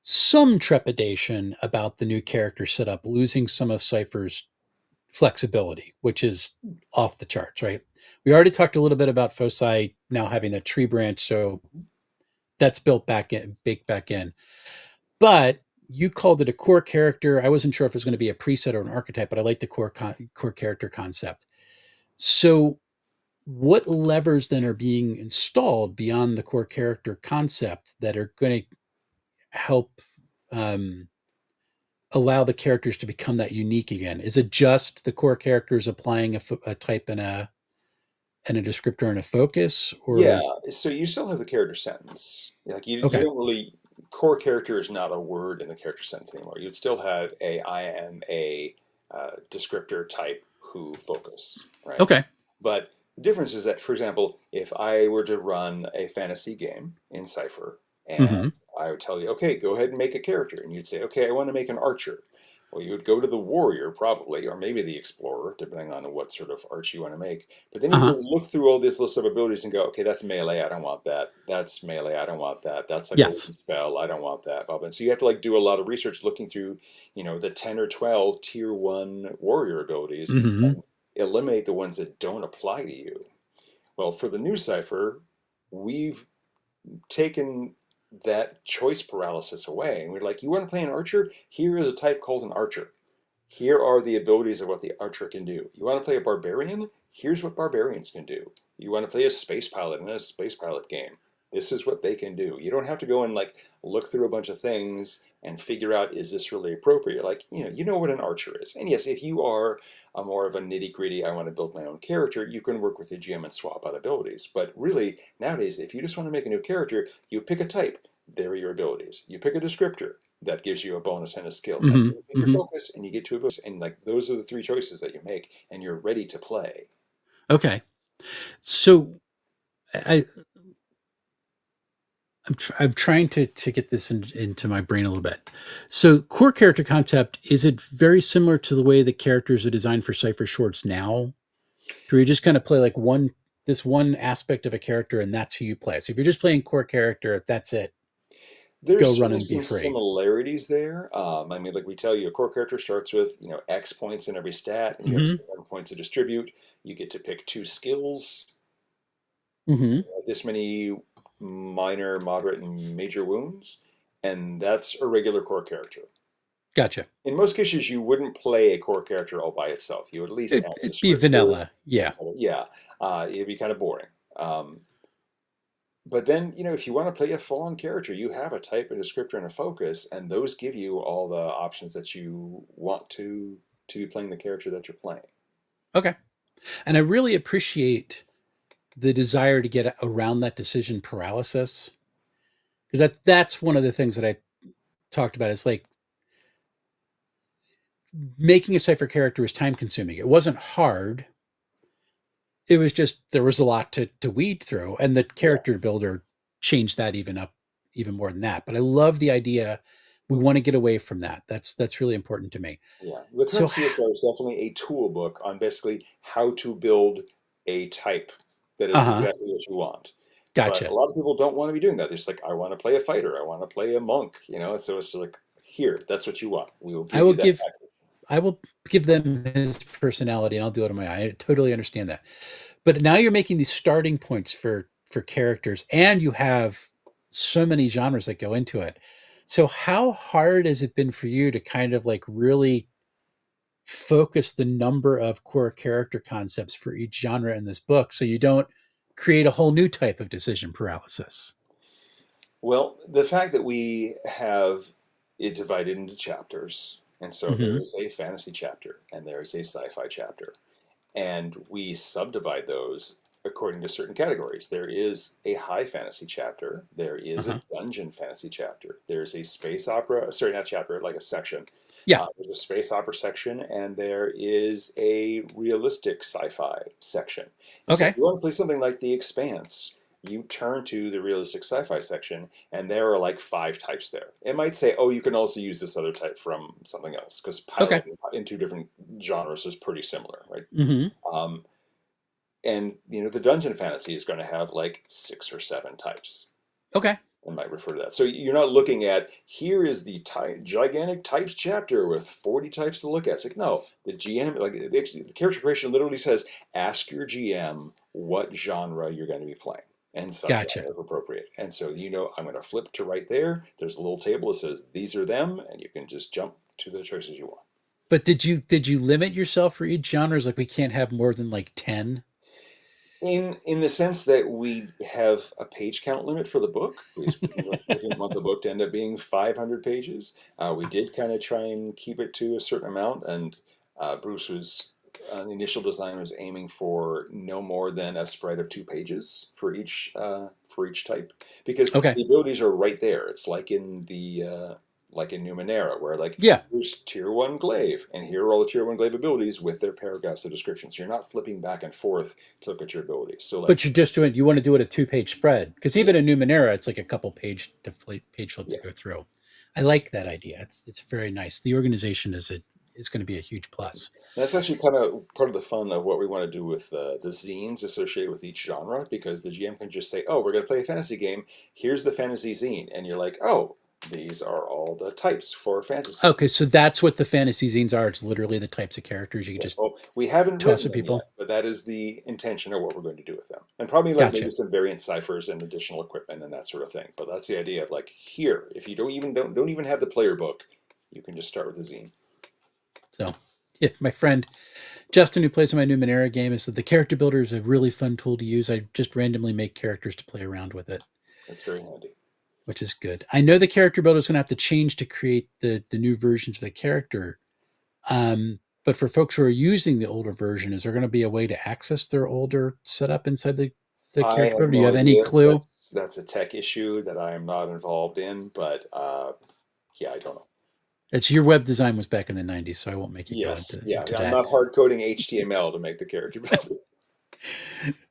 some trepidation about the new character setup losing some of Cipher's flexibility, which is off the charts, right? We already talked a little bit about foci now having that tree branch, so that's built back in, baked back in. But you called it a core character. I wasn't sure if it was going to be a preset or an archetype, but I like the core character concept. So, what levers then are being installed beyond the core character concept that are going to help um, allow the characters to become that unique again? Is it just the core characters applying a type and a descriptor and a focus, Yeah, or so you still have the character sentence. Like you okay? don't really core character is not a word in the character sentence anymore. You'd still have a I am a descriptor type who focus, right? Okay. But the difference is that, for example, if I were to run a fantasy game in Cipher and Mm-hmm. I would tell you, okay, go ahead and make a character, and you'd say, okay, I want to make an archer. Well, you would go to the warrior probably, or maybe the explorer, depending on what sort of archer you want to make. But then you Uh-huh. go look through all this list of abilities and go, okay, that's melee, I don't want that. That's melee, I don't want that. That's a Yes. golden spell, I don't want that. Blah, blah. And so you have to like do a lot of research looking through, the 10 or 12 tier 1 warrior abilities Mm-hmm. and eliminate the ones that don't apply to you. Well, for the new Cipher, we've taken that choice paralysis away. And we're like, you want to play an archer? Here is a type called an archer. Here are the abilities of what the archer can do. You want to play a barbarian? Here's what barbarians can do. You want to play a space pilot in a space pilot game? This is what they can do. You don't have to go and like look through a bunch of things and figure out, is this really appropriate? Like, you know what an archer is. And yes, if you are a more of a nitty gritty, I want to build my own character, you can work with the GM and swap out abilities. But really, nowadays, if you just want to make a new character, you pick a type. There are your abilities. You pick a descriptor that gives you a bonus and a skill. And Mm-hmm. you pick your Mm-hmm. focus and you get two abilities. And like those are the three choices that you make, and you're ready to play. Okay. So I I'm trying to get this into my brain a little bit. So core character concept, is it very similar to the way the characters are designed for Cipher shorts now? Do we just kind of play like this one aspect of a character and that's who you play? So if you're just playing core character, that's it. Go There's run certainly and be some free. similarities there. I mean, like we tell you, a core character starts with X points in every stat, and you have a Mm-hmm. certain number of points to distribute. You get to pick two skills, Mm-hmm. this many minor, moderate, and major wounds, and that's a regular core character. Gotcha. In most cases, you wouldn't play a core character all by itself. You would at least add a It'd be descriptor, vanilla. Yeah. yeah, it'd be kind of boring. But then, if you want to play a full-on character, you have a type, a descriptor, and a focus, and those give you all the options that you want to be playing the character that you're playing. Okay. And I really appreciate the desire to get around that decision paralysis, because that's one of the things that I talked about. Is like making a Cipher character was time consuming. It wasn't hard. It was just there was a lot to weed through, and the Yeah, character builder changed that even more than that. But I love the idea. We want to get away from that. That's really important to me. yeah. The So, current CFR is definitely a tool book on basically how to build a type that is uh-huh, exactly what you want. But a gotcha. lot of people don't want to be doing that. They're just like, I want to play a fighter. I want to play a monk. So it's like, here, that's what you want. We will I give will you that give I will give them his personality, and I'll do it on my own. I totally understand that. But now you're making these starting points for characters, and you have so many genres that go into it. So how hard has it been for you to kind of like really focus the number of core character concepts for each genre in this book so you don't create a whole new type of decision paralysis? Well, the fact that we have it divided into chapters, and so there Mm-hmm. is a fantasy chapter and there is a sci-fi chapter, and we subdivide those according to certain categories. There is a high fantasy chapter, there is a Uh-huh. dungeon fantasy chapter, there's a space opera, sorry, not chapter, like a section. Yeah. There's a space opera section, and there is a realistic sci-fi section. And so, if Okay. you want to play something like The Expanse, you turn to the realistic sci-fi section, and there are like 5 types there. It might say, "Oh, you can also use this other type from something else," because Okay. piloting in 2 different genres is pretty similar, right? Mm-hmm. Um, And the dungeon fantasy is going to have like 6 or 7 types. Okay. I might refer to that. So you're not looking at here is the gigantic types chapter with 40 types to look at. It's like no, the GM the character creation literally says ask your GM what genre you're going to be playing and Gotcha. subgenre if appropriate. And so I'm going to flip to right there. There's a little table that says these are them, and you can just jump to the choices you want. But did you limit yourself for each genre? Like we can't have more than like 10? In the sense that we have a page count limit for the book, we didn't want the book to end up being 500 pages. We did kind of try and keep it to a certain amount, and Bruce was the initial design was aiming for no more than a spread of 2 pages for each type, because Okay. the abilities are right there. It's like in Numenera, where like Yeah. here's tier 1 glaive, and here are all the tier 1 glaive abilities with their paragraphs of description. So you're not flipping back and forth to look at your abilities. So like But you want to do it a 2-page spread because yeah, even in Numenera, it's like a couple page flip to yeah. go through. I like that idea. It's very nice. The organization is going to be a huge plus. That's actually kind of part of the fun of what we want to do with the zines associated with each genre, because the GM can just say, "Oh, we're going to play a fantasy game. Here's the fantasy zine," and you're like, "Oh, these are all the types for fantasy." Okay, so that's what the fantasy zines are. It's literally the types of characters you can Yeah. just Well, we haven't toss written at them yet, people. but that is the intention of what we're going to do with them, and probably like maybe Gotcha. some variant ciphers and additional equipment and that sort of thing. But that's the idea of like here, if you don't even have the player book, you can just start with the zine. So, yeah, my friend Justin, who plays in my Numenera game, is that the character builder is a really fun tool to use. I just randomly make characters to play around with it, That's very handy. which is good. I know the character builder is going to have to change to create the new versions of the character. But for folks who are using the older version, is there going to be a way to access their older setup inside the I character have builder? Do you no have any idea. clue? That's a tech issue that I am not involved in, but yeah, I don't know. It's your web design was back in the 90s, so I won't make you go Yes, yeah, into I'm that not hard coding HTML to make the character builder.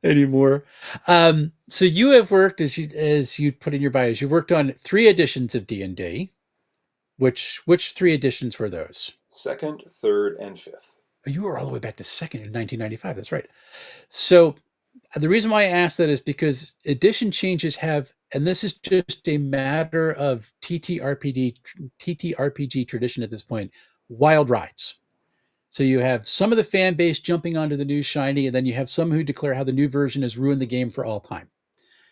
anymore. So you have worked, as you put in your bios, you've worked on 3 editions of D&D. Which 3 editions were those? Second, third, and fifth. Oh, you were all the way back to second in 1995. That's right. So the reason why I ask that is because edition changes have, and this is just a matter of TTRPG tradition at this point, wild rides. So you have some of the fan base jumping onto the new shiny, and then you have some who declare how the new version has ruined the game for all time,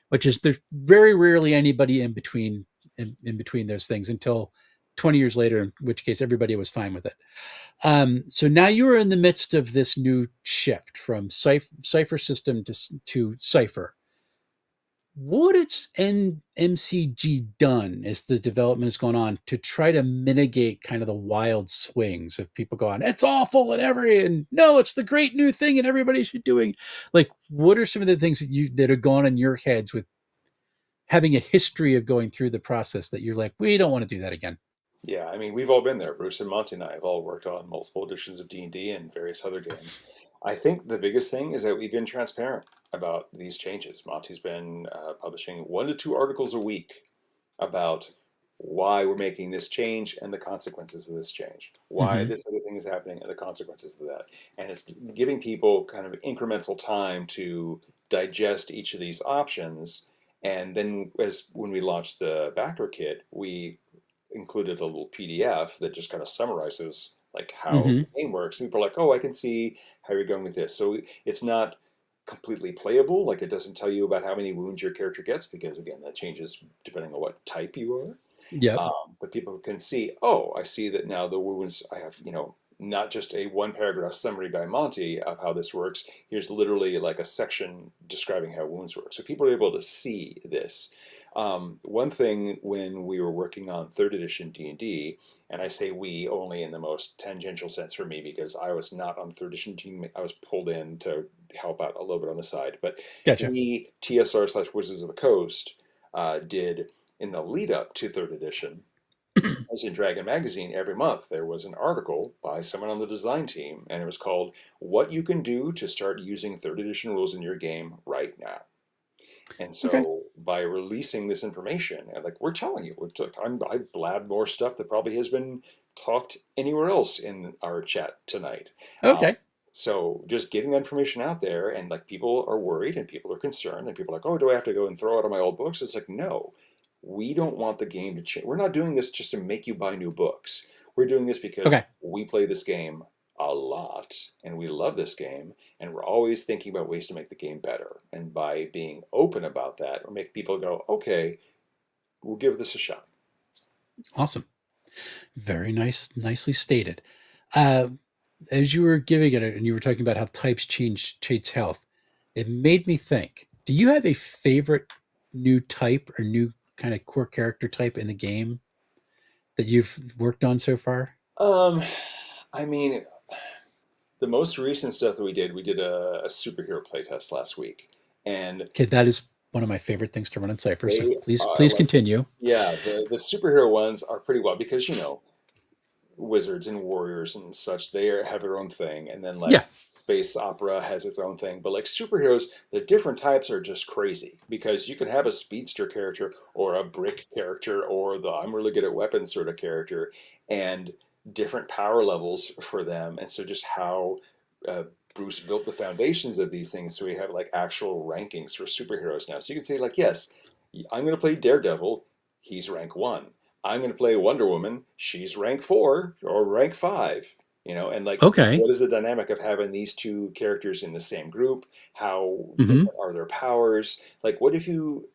which is there's very rarely anybody in between those things until 20 years later, in which case everybody was fine with it. So now you are in the midst of this new shift from Cypher System to Cipher. What has MCG done as the development has gone on to try to mitigate kind of the wild swings of people going, it's awful and no, it's the great new thing and everybody should doing. Like, what are some of the things that have gone in your heads with having a history of going through the process that you're like, we don't want to do that again? Yeah, I mean, we've all been there. Bruce and Monty and I have all worked on multiple editions of D&D and various other games. I think the biggest thing is that we've been transparent about these changes. Monty's been publishing 1 to 2 articles a week about why we're making this change and the consequences of this change, why Mm-hmm. this other thing is happening and the consequences of that. And it's giving people kind of incremental time to digest each of these options. And then, as when we launched the BackerKit, we included a little PDF that just kind of summarizes like how Mm-hmm. the game works. And people are like, oh, I can see how you're going with this. So it's not completely playable. Like it doesn't tell you about how many wounds your character gets, because again, that changes depending on what type you are. Yep. But people can see, oh, I see that now the wounds I have, not just a 1 paragraph summary by Monty of how this works. Here's literally like a section describing how wounds work. So people are able to see this. One thing when we were working on third edition D&D, and I say we only in the most tangential sense for me because I was not on the third edition team. I was pulled in to help out a little bit on the side. But Gotcha. we, TSR/Wizards of the Coast, did in the lead up to third edition, as in Dragon Magazine, every month there was an article by someone on the design team, and it was called "What You Can Do to Start Using Third Edition Rules in Your Game Right Now." And Okay. so by releasing this information, and like we're telling you, I blabbed more stuff that probably has been talked anywhere else in our chat tonight. Um, Okay. So just getting that information out there, and like people are worried and people are concerned and people are like, oh, do I have to go and throw out all my old books? It's like, no, we don't want the game to change. We're not doing this just to make you buy new books. We're doing this because Okay. we play this game a lot and we love this game and we're always thinking about ways to make the game better. And by being open about that, we make people go, okay, we'll give this a shot. Awesome. Very nice, nicely stated. Uh, as you were giving it, and you were talking about how types change traits health, it made me think. Do you have a favorite new type or new kind of core character type in the game that you've worked on so far? Um, I mean, the most recent stuff that we did a superhero playtest last week, and Okay, that is one of my favorite things to run in Cipher. So they please, are please like, continue. yeah, the superhero ones are pretty well because wizards and warriors and such have their own thing, and then like Yeah. space opera has its own thing. But like superheroes, the different types are just crazy because you can have a speedster character or a brick character or the I'm really good at weapons sort of character, and different power levels for them. And so just how uh, Bruce built the foundations of these things, so we have like actual rankings for superheroes now. So you can say like, yes, I'm going to play Daredevil. He's rank one. I'm going to play Wonder Woman. She's rank 4 or rank 5, and like, Okay. what is the dynamic of having these two characters in the same group? How Hmm. different are their powers? Like, what if you,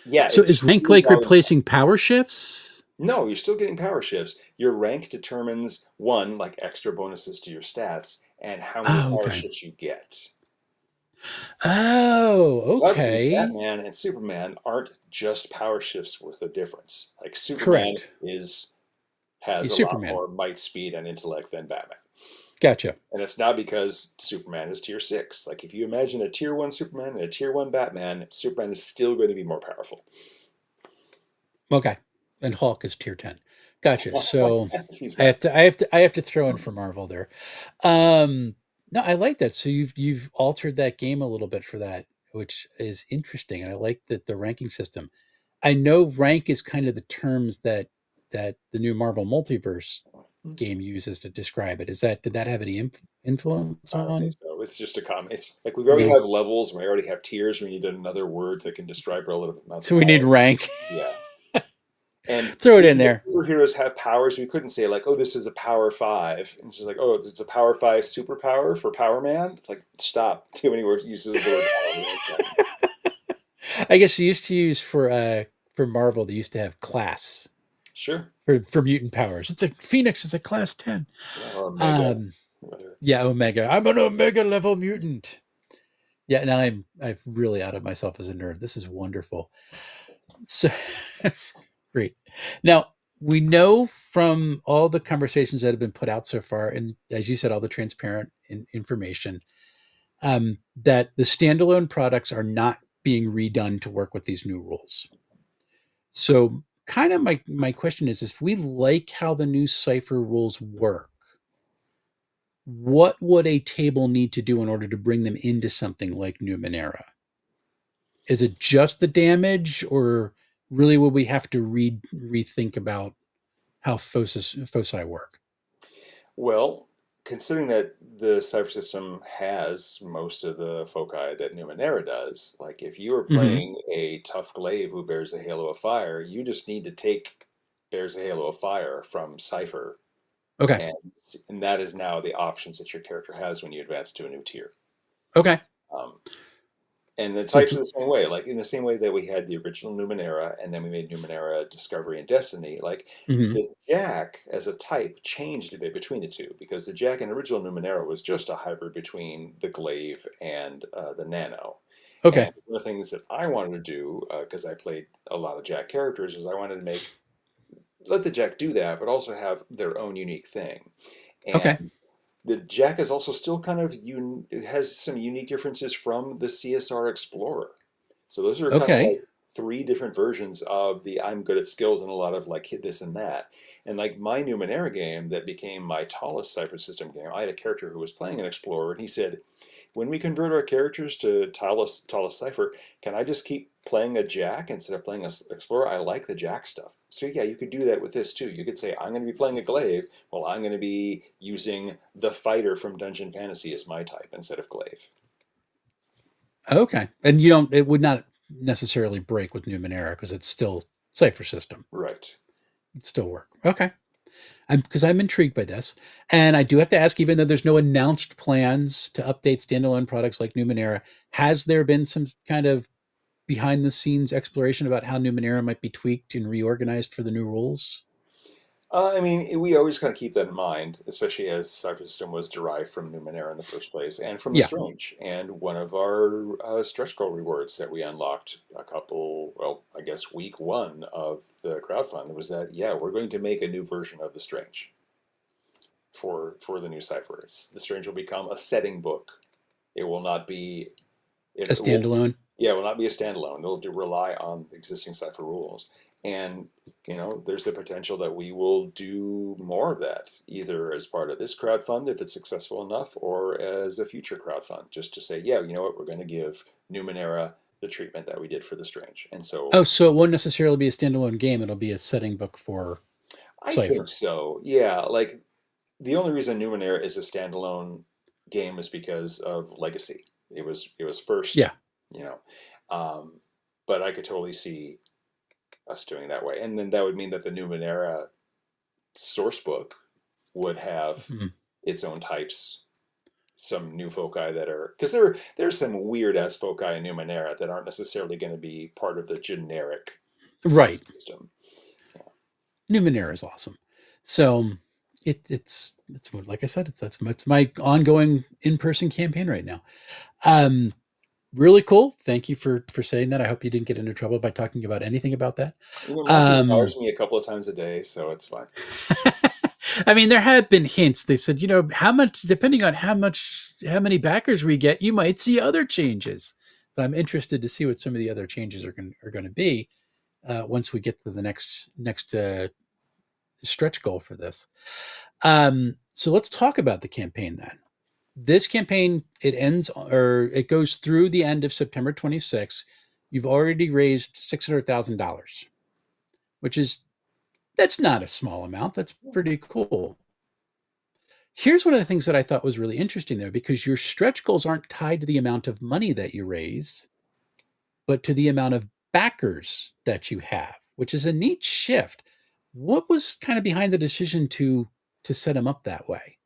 yeah, So it's is rank truly like volume. replacing power shifts? No, you're still getting power shifts. Your rank determines one, like extra bonuses to your stats, and how many Oh, power okay. shifts you get. Oh, Because obviously, okay. Batman and Superman aren't just power shifts worth of difference. Like Superman Correct. has He's a lot Superman. more might, speed, and intellect than Batman. Gotcha. And it's not because Superman is tier 6. Like, if you imagine a tier 1 Superman and a tier 1 Batman, Superman is still going to be more powerful. Okay. And Hulk is tier 10. Gotcha. So He's I have massive. to I have to I have to throw in for Marvel there. Um no, I like that. So you've altered that game a little bit for that, which is interesting. And I like that the ranking system. I know rank is kind of the terms that the new Marvel Multiverse game uses to describe it. Is that did that have any influence I don't think on? so. It's just a comment. It's like we already No. have levels, and we already have tiers. We need another word that can describe relative amounts of So we need power. rank. Yeah. And Throw it in even if there. superheroes have powers, we couldn't say like, "Oh, this is a power 5." And it's just like, "Oh, it's a power 5 superpower for Power Man." It's like, stop. Too many words uses of the word power. We don't say. I guess they used to use for Marvel, they used to have class Sure. for mutant powers. It's a Phoenix, it's a class 10. Yeah, or Mega. Um Whatever. yeah, Omega. I'm an Omega level mutant. Yeah, now I'm really out of myself as a nerd. This is wonderful. So it's great. Now, we know from all the conversations that have been put out so far, and as you said, all the transparent information, that the standalone products are not being redone to work with these new rules. So, kind of my question is, if we like how the new Cipher rules work, what would a table need to do in order to bring them into something like Numenera? Is it just the damage, or really would we have to rethink about how foci work? Well, considering that the Cypher System has most of the foci that Numenera does, like if you are Hmm. playing a tough glaive who bears a halo of fire, you just need to take bears a halo of fire from Cipher, Okay. and and that is now the options that your character has when you advance to a new tier. Okay. Um, and the So it's types are the same way, like in the same way that we had the original Numenera, and then we made Numenera Discovery and Destiny. Like mhm. the Jack as a type changed a bit between the two because the Jack in original Numenera was just a hybrid between the Glaive and the Nano. And Okay. one of the things that I wanted to do, because I played a lot of Jack characters, is I wanted to let the Jack do that, but also have their own unique thing. Okay. And the Jack is also still kind of it has some unique differences from the CSR Explorer. So those are kind of Okay. like three different versions of the I'm good at skills and a lot of like hit this and that. And like my Numenera game that became my tallest Cypher System game, I had a character who was playing an explorer, and he said, when we convert our characters to tallest Cipher, can I just keep playing a Jack instead of playing a Explorer? I like the Jack stuff. So yeah, you could do that with this too. You could say, I'm going to be playing a Glaive, well, I'm going to be using the Fighter from Dungeon Fantasy as my type instead of Glaive. Okay. And you don't, it would not necessarily break with Numenera because it's still Cypher System. Right. It'd still work. Okay. Because I'm intrigued by this. And I do have to ask, even though there's no announced plans to update standalone products like Numenera, has there been some kind of behind the scenes exploration about how Numenera might be tweaked and reorganized for the new rules? I mean, we always kind of keep that in mind, especially as Cypher System was derived from Numenera in the first place and from the Yeah. Strange. And one of our stretch goal rewards that we unlocked a couple, well, I guess week one of the crowdfund was that, yeah, we're going to make a new version of the Strange for the new Cipher. The Strange will become a setting book. It will not be, A it will standalone? yeah, it will not be a standalone. It'll rely on existing Cipher rules. And, there's the potential that we will do more of that, either as part of this crowdfund, if it's successful enough, or as a future crowdfund, just to say, yeah, you know what, we're going to give Numenera the treatment that we did for the Strange. And so Oh, so it won't necessarily be a standalone game. It'll be a setting book for I think Cypher. so. Yeah, like the only reason Numenera is a standalone game is because of legacy. It was first, Yeah. you know. Um, but I could totally see us doing it that way. And then that would mean that the Numenera source book would have Mhm. its own types, some new foci that are because there's some weird ass foci in Numenera that aren't necessarily going to be part of the generic Right. system. Numenera is awesome. So it's like I said, it's my ongoing in person campaign right now. Um, really cool. Thank you for saying that. I hope you didn't get into trouble by talking about anything about that. Monty Um, fires me a couple of times a day, so it's fine. I mean, there have been hints. They said, how much, depending on how many backers we get, you might see other changes. So I'm interested to see what some of the other changes are going to be once we get to the next stretch goal for this. So let's talk about the campaign then. This campaign, it goes through the end of September 26th. You've already raised $600,000, which that's not a small amount. That's pretty cool. Here's one of the things that I thought was really interesting there, because your stretch goals aren't tied to the amount of money that you raise, but to the amount of backers that you have, which is a neat shift. What was kind of behind the decision to set them up that way?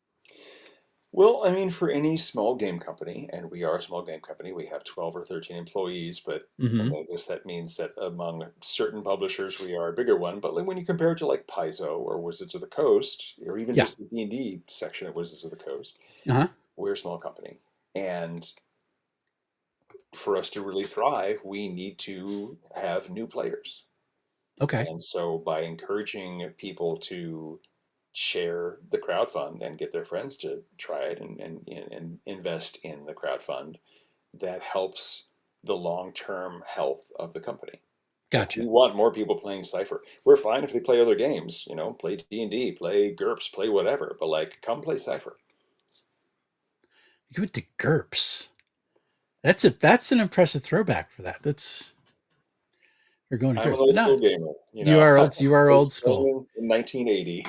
Well, I mean, for any small game company, and we are a small game company, we have 12 or 13 employees, but Hmm. I guess that means that among certain publishers, we are a bigger one. But like when you compare it to like Paizo or Wizards of the Coast, or even Yeah. just the D&D section at Wizards of the Coast, Uh-huh. we're a small company. And for us to really thrive, we need to have new players. Okay. And so by encouraging people to share the crowdfund and get their friends to try it and invest in the crowdfund, that helps the long-term health of the company. Like we Gotcha. want more people playing Cipher. We're fine if they play other games, play D&D, play GURPS, play whatever, but like come play Cipher. You went to GURPS. That's an impressive throwback for that. That's You're going to I'm an GURPS, but old not school gamer, you are I old. You are old was school. playing in 1980.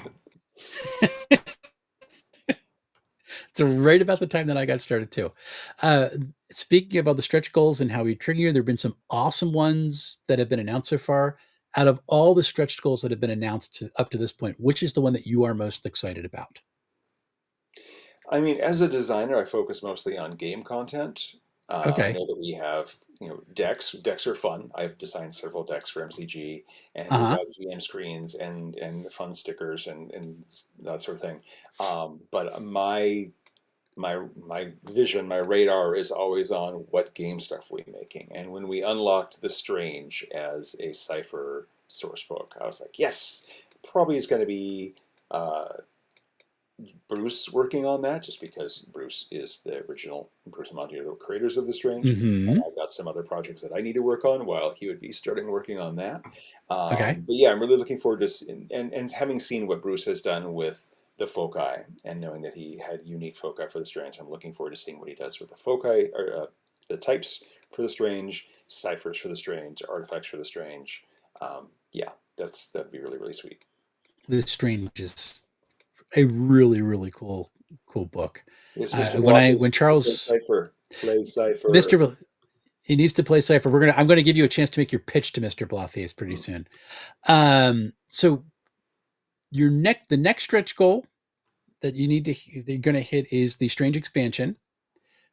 It's right about the time that I got started too. Uh, Speaking about the stretch goals and how we trigger you, there have been some awesome ones that have been announced so far. Out of all the stretch goals that have been announced up to this point, which is the one that you are most excited about? I mean, as a designer, I focus mostly on game content. I Okay. know that we have, decks. Decks are fun. I've designed several decks for MCG, and Uh we've huh. got GM screens and fun stickers and that sort of thing. But my vision, my radar is always on what game stuff we're making. And when we unlocked The Strange as a Cipher source book, I was like, yes, probably is going to be. Uh, Bruce working on that, just because Bruce is the original, Bruce and Monty are the creators of The Strange. And Mm-hmm. I've got some other projects that I need to work on while he would be starting working on that. Okay. But yeah, I'm really looking forward to and having seen what Bruce has done with the foci and knowing that he had unique foci for The Strange. I'm looking forward to seeing what he does with the foci or the types for The Strange, ciphers for The Strange, artifacts for The Strange. Yeah, that'd be really sweet. The Strange is a really, really cool book. Yes, Mr. When Block I is when play Charles Cipher. Play Cipher. Mr. He needs to play Cypher. I'm gonna give you a chance to make your pitch to Mr. Blawface pretty soon. So the next stretch goal that you're gonna hit is the Strange expansion,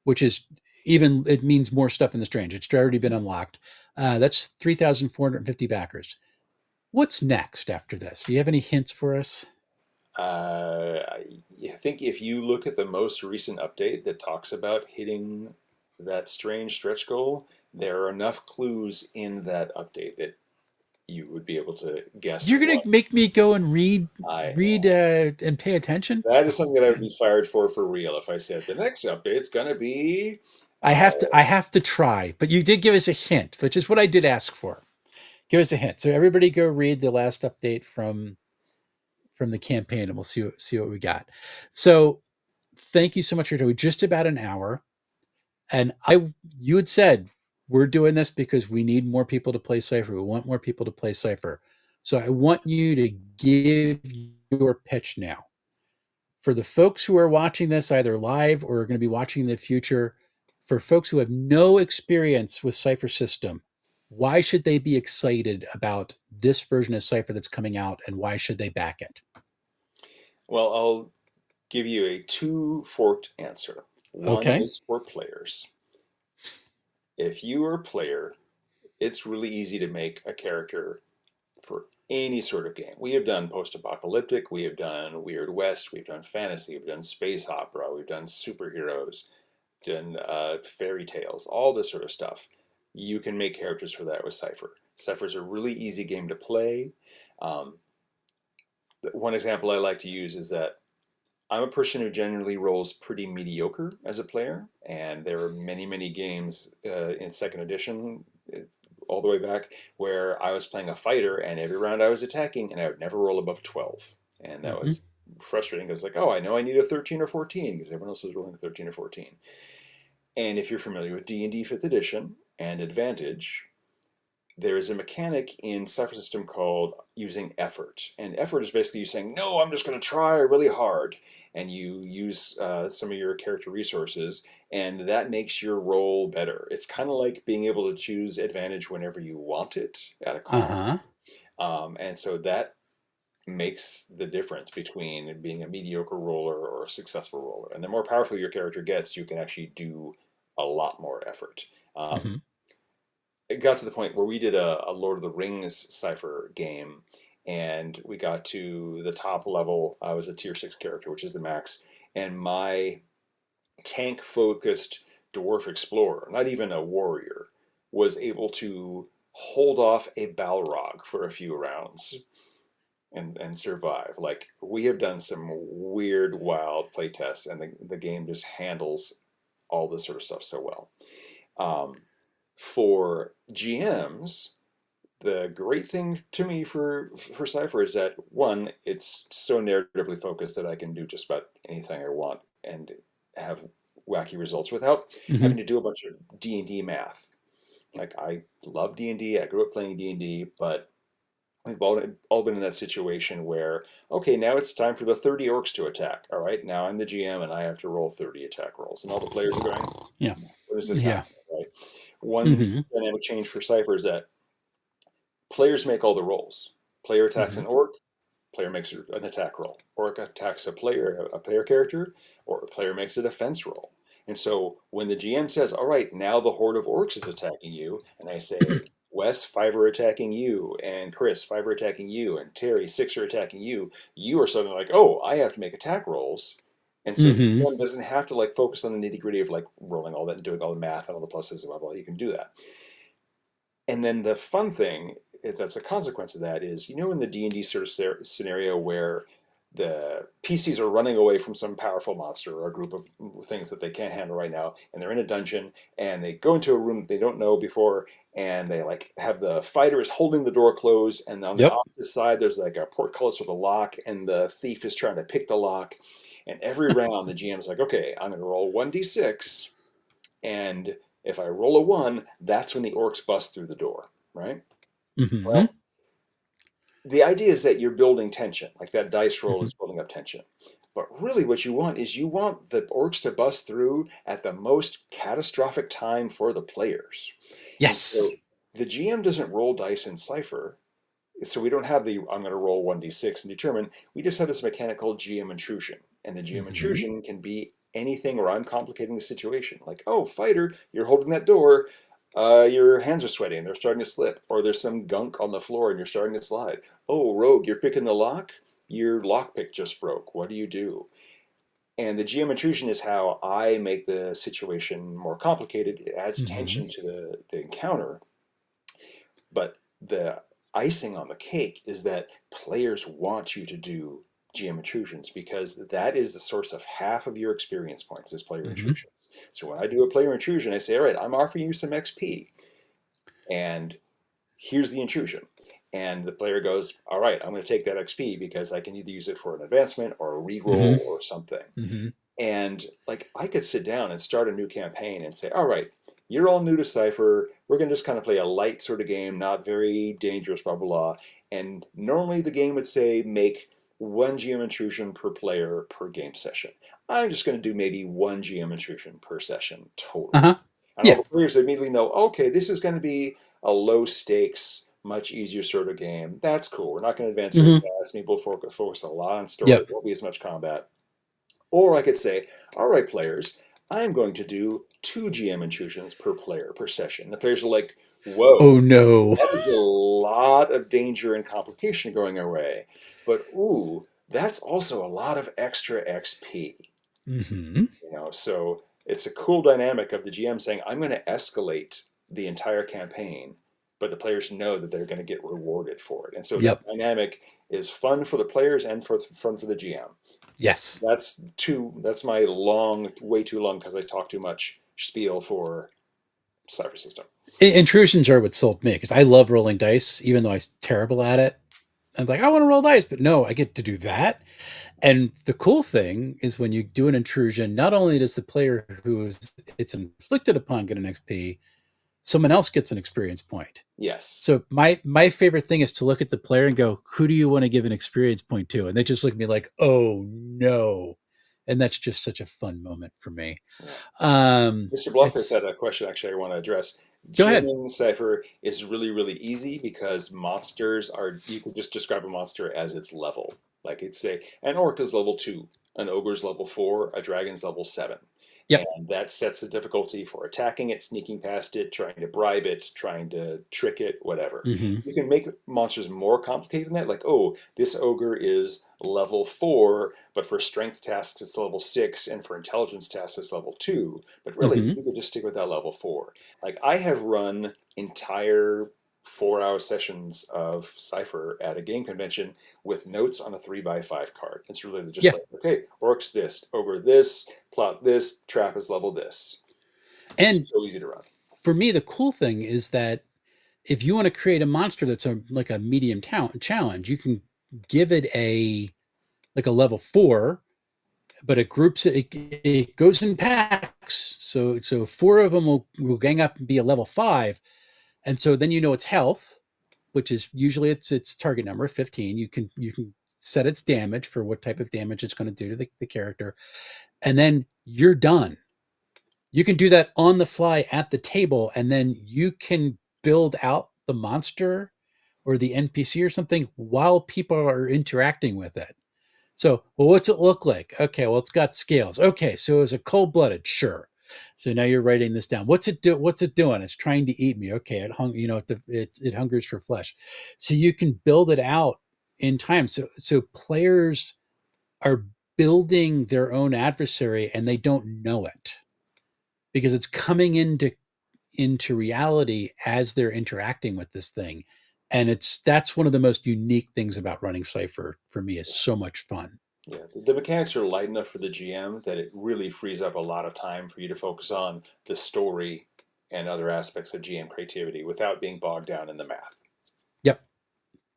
which is even it means more stuff in the Strange. It's already been unlocked. That's 3,450 backers. What's next after this? Do you have any hints for us? I think if you look at the most recent update that talks about hitting that strange stretch goal, there are enough clues in that update that you would be able to guess You're gonna what make me go and I read, know. and pay attention. That is Oh something that I would man, be fired for real if I said the next update's gonna be. Uh, I have to try. But you did give us a hint, which is what I did ask for. Give us a hint. So everybody go read the last update from the campaign, and we'll see what we got. So thank you so much for doing just about an hour. And you had said we're doing this because we need more people to play Cipher. We want more people to play Cipher. So I want you to give your pitch now for the folks who are watching this either live or are going to be watching in the future. For folks who have no experience with Cypher System, why should they be excited about this version of Cipher that's coming out, and why should they back it? well, I'll give you a two-forked answer. One Okay. is for players. If you are a player, it's really easy to make a character for any sort of game. We have done post-apocalyptic, we have done Weird West, we've done fantasy, we've done space opera, we've done superheroes, done fairy tales, all this sort of stuff. You can make characters for that with Cipher. Cipher is a really easy game to play. Um, one example I like to use is that I'm a person who generally rolls pretty mediocre as a player, and there are many games in second edition, all the way back, where I was playing a fighter, and every round I was attacking, and I would never roll above 12, and that Mm-hmm. was frustrating because like, oh, I know I need a 13 or 14 because everyone else is rolling a 13 or 14. And if you're familiar with D&D 5th edition and Advantage, there is a mechanic in Cypher System called using effort. And effort is basically you saying, no, I'm just going to try really hard. And you use some of your character resources, and that makes your roll better. It's kind of like being able to choose advantage whenever you want it at a cost. Uh-huh. And so that makes the difference between being a mediocre roller or a successful roller. And the more powerful your character gets, you can actually do a lot more effort. Mm-hmm. It got to the point where we did a Lord of the Rings Cipher game, and we got to the top level. I was a tier 6 character, which is the max, and my tank focused dwarf explorer, not even a warrior, was able to hold off a Balrog for a few rounds and survive. Like, we have done some weird, wild play tests, and the game just handles all this sort of stuff so well. Um, for GMs, the great thing to me for Cipher is that one, it's so narratively focused that I can do just about anything I want and have wacky results without Mm-hmm. having to do a bunch of D&D math. Like, I love D&D, I grew up playing D&D, but we've all been in that situation where, okay, now it's time for the 30 orcs to attack. All right, now I'm the GM and I have to roll 30 attack rolls. And all the players are going, Yeah. what is this Yeah. happening, right? One Mm-hmm. dynamic change for Cypher is that players make all the rolls. Player attacks Mm-hmm. an orc, player makes an attack roll. Orc attacks a player character, or a player makes a defense roll. And so when the GM says, all right, now the horde of orcs is attacking you, and I say, Wes, 5 are attacking you, and Chris, 5 are attacking you, and Terry, 6 are attacking you, you are suddenly like, oh, I have to make attack rolls. And so the Mm-hmm. GM doesn't have to like focus on the nitty gritty of like rolling all that and doing all the math and all the pluses and blah blah. You can do that. And then the fun thing that's a consequence of that is, in the D&D sort of scenario where the PCs are running away from some powerful monster or a group of things that they can't handle right now, and they're in a dungeon, and they go into a room that they don't know before, and they like have the fighters holding the door closed, and on the Yep. opposite side there's like a portcullis with a lock, and the thief is trying to pick the lock, and every round the GM is like, okay, I'm going to roll 1d6, and if I roll a 1, that's when the orcs bust through the door, right? Mm-hmm. Well, the idea is that you're building tension, like that dice roll Mm-hmm. is building up tension. But really, what you want is you want the orcs to bust through at the most catastrophic time for the players. And Yes. so the GM doesn't roll dice in Cipher, so we don't have the I'm going to roll 1d6 and determine. We just have this mechanic called GM intrusion. And the GM Mm-hmm. intrusion can be anything where I'm complicating the situation. Like, oh, fighter, you're holding that door. Your hands are sweaty and they're starting to slip. Or there's some gunk on the floor and you're starting to slide. Oh, rogue, you're picking the lock. Your lockpick just broke. What do you do? And the GM intrusion is how I make the situation more complicated. It adds Mm-hmm. tension to the encounter, but the icing on the cake is that players want you to do GM intrusions because that is the source of half of your experience points is player Mm-hmm. intrusions. So when I do a player intrusion, I say, all right, I'm offering you some XP, and here's the intrusion. And the player goes, all right, I'm going to take that XP because I can either use it for an advancement or a reroll or something. Mm-hmm. And like I could sit down and start a new campaign and say, all right, you're all new to Cypher. We're going to just kind of play a light sort of game, not very dangerous, blah, blah, blah. And normally the game would say make one GM intrusion per player per game session. I'm just going to do maybe one GM intrusion per session total. Uh-huh. And all Yeah. the players immediately know, okay, this is going to be a low stakes, much easier sort of game. That's cool. We're not going to advance very Mm-hmm. fast. Maybe we'll focus a lot on story. Yep. There won't be as much combat. Or I could say, all right, players, I'm going to do two GM intrusions per player per session. The players are like, Oh whoa, no. that is a lot of danger and complication going away. But ooh, that's also a lot of extra XP. Mm-hmm. So it's a cool dynamic of the GM saying, I'm going to escalate the entire campaign, but the players know that they're going to get rewarded for it. And so that Yep. dynamic is fun for the players and fun for the GM. Yes. That's my long, way too long because I talk too much spiel for Cypher System. Intrusions are what sold me because I love rolling dice, even though I'm terrible at it. I'm like, I want to roll dice, but no, I get to do that. And the cool thing is when you do an intrusion, not only does the player who is it's inflicted upon get an XP, someone else gets an experience point. Yes. So my favorite thing is to look at the player and go, who do you want to give an experience point to? And they just look at me like, oh no. And that's just such a fun moment for me. Yeah. Mr. Bluffers had It's a question actually I want to address. Go ahead. GMing Cypher is really, really easy because monsters are, you can just describe a monster as its level. Like it's say, an orc is level 2, an ogre's level 4, a dragon's level 7. Yep. And that sets the difficulty for attacking it, sneaking past it, trying to bribe it, trying to trick it, whatever. Mm-hmm. You can make monsters more complicated than that. Like, oh, this ogre is level 4, but for strength tasks it's level 6, and for intelligence tasks it's level 2. But really, Mm-hmm. you could just stick with that level 4. Like, I have run entire 4-hour sessions of Cipher at a game convention with notes on a 3x5 card. It's really just Yeah. like, okay, orcs this, ogre this, plot this, trap is level this. And It's so easy to run. for me, the cool thing is that if you want to create a monster that's like a medium challenge, you can give it a like a level 4, but it goes in packs. So 4 of them will gang up and be a level 5, and so then its health, which is usually its target number 15. You can set its damage for what type of damage it's going to do to the character, and then you're done. You can do that on the fly at the table, and then you can build out the monster or the NPC or something while people are interacting with it. So, well, what's it look like? Okay, well, it's got scales. Okay, so it's a cold-blooded, sure. So now you're writing this down. What's it do? What's it doing? It's trying to eat me. Okay, it hungers for flesh. So you can build it out in time. So players are building their own adversary and they don't know it because it's coming into reality as they're interacting with this thing. And that's one of the most unique things about running Cipher for me. Is so much fun. Yeah, the mechanics are light enough for the GM that it really frees up a lot of time for you to focus on the story and other aspects of GM creativity without being bogged down in the math. Yep,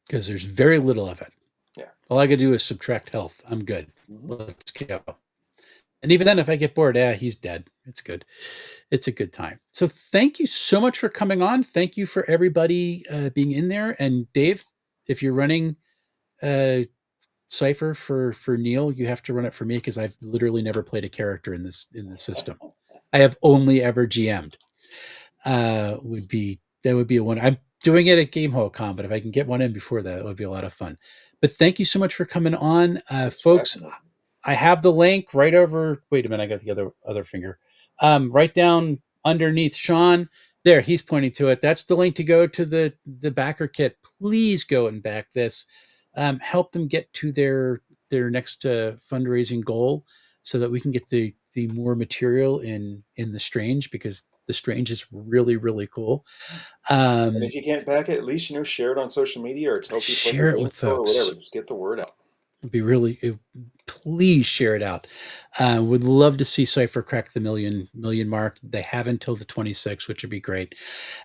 because there's very little of it. Yeah. All I gotta do is subtract health. I'm good. Hmm. Let's go. And even then, if I get bored, he's dead. It's good. It's a good time. So thank you so much for coming on. Thank you for everybody being in there. And Dave, if you're running uh, Cipher for Neil, you have to run it for me because I've literally never played a character in this system. I have only ever GM'd. Would be that would be a one. I'm doing it at GameHoleCon, but if I can get one in before that, it would be a lot of fun. But thank you so much for coming on, Thanks for folks. having me. I have the link right over. Wait a minute, I got the other finger. Right down underneath Sean. There, he's pointing to it. That's the link to go to the BackerKit. Please go and back this. Help them get to their next fundraising goal, so that we can get the more material in the Strange, because the Strange is really really cool. And Um, if you can't back it, at least share it on social media or tell people at your Share it game with store or whatever. folks. Just get the word out. It'd be really please share it out. Would love to see Cipher crack the million mark. They have until the 26th, which would be great.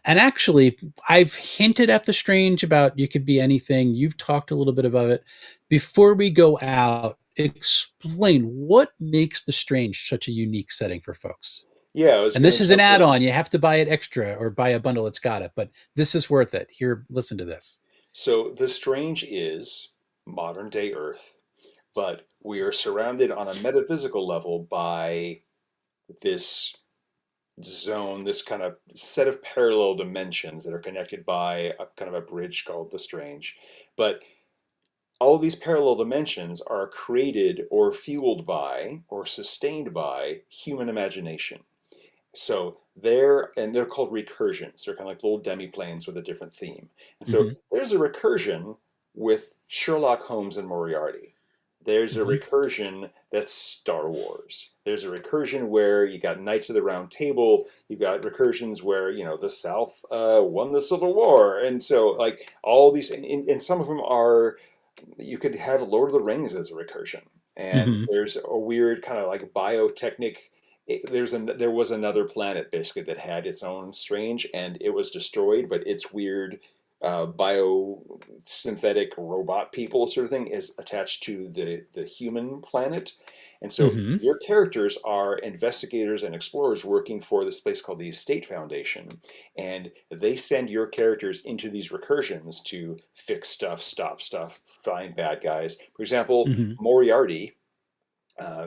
And actually, I've hinted at the Strange about you could be anything. You've talked a little bit about it. Before we go out, explain what makes the Strange such a unique setting for folks. Yeah, I was And going this to is an jump in. add-on. You have to buy it extra or buy a bundle that's got it, but this is worth it. Here, listen to this. So the strange is modern day Earth, but we are surrounded on a metaphysical level by this zone, this kind of set of parallel dimensions that are connected by a kind of a bridge called the strange. But all these parallel dimensions are created or fueled by or sustained by human imagination. So they're called recursions. They're kind of like little demiplanes with a different theme. And so Hmm. there's a recursion with Sherlock Holmes and Moriarty. There's a Hmm. recursion that's Star Wars. There's a recursion where you got Knights of the Round Table. You've got recursions where the South won the Civil War, and so like all these, and some of them are, you could have Lord of the Rings as a recursion, and Hmm. there's a weird kind of like biotechnic. There was another planet basically that had its own strange, and it was destroyed, but its weird biosynthetic robot people sort of thing is attached to the human planet, and so Hmm. your characters are investigators and explorers working for this place called the Estate Foundation, and they send your characters into these recursions to fix stuff, stop stuff, find bad guys. For example, Hmm. Moriarty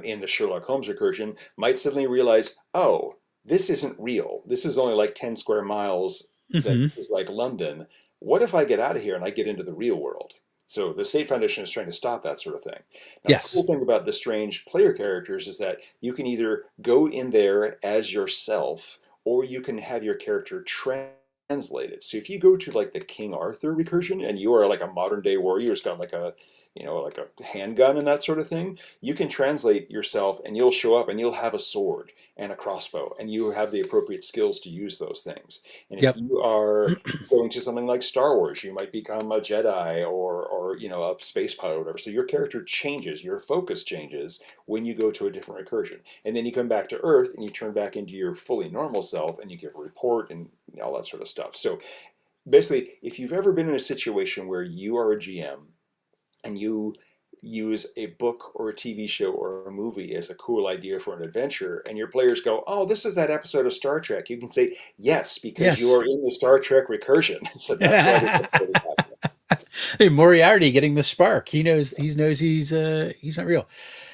in the Sherlock Holmes recursion might suddenly realize, oh, this isn't real. This is only like 10 square miles that Hmm. is like London. What if I get out of here and I get into the real world? So the State Foundation is trying to stop that sort of thing. Now, the cool Yes. thing about the strange player characters is that you can either go in there as yourself or you can have your character translated. So if you go to like the King Arthur recursion and you are like a modern day warrior who's got like a like a handgun and that sort of thing, you can translate yourself and you'll show up and you'll have a sword and a crossbow and you have the appropriate skills to use those things. And if Yep. you are going to something like Star Wars, you might become a Jedi or a space pilot or whatever. So your character changes, your focus changes when you go to a different recursion. And then you come back to Earth and you turn back into your fully normal self and you give a report and all that sort of stuff. So basically, if you've ever been in a situation where you are a GM and you use a book or a TV show or a movie as a cool idea for an adventure, and your players go, "Oh, this is that episode of Star Trek," you can say, "Yes, because you Yes. are in the Star Trek recursion." So that's why this episode is happening. Hey, Moriarty getting the spark. He knows he's not real.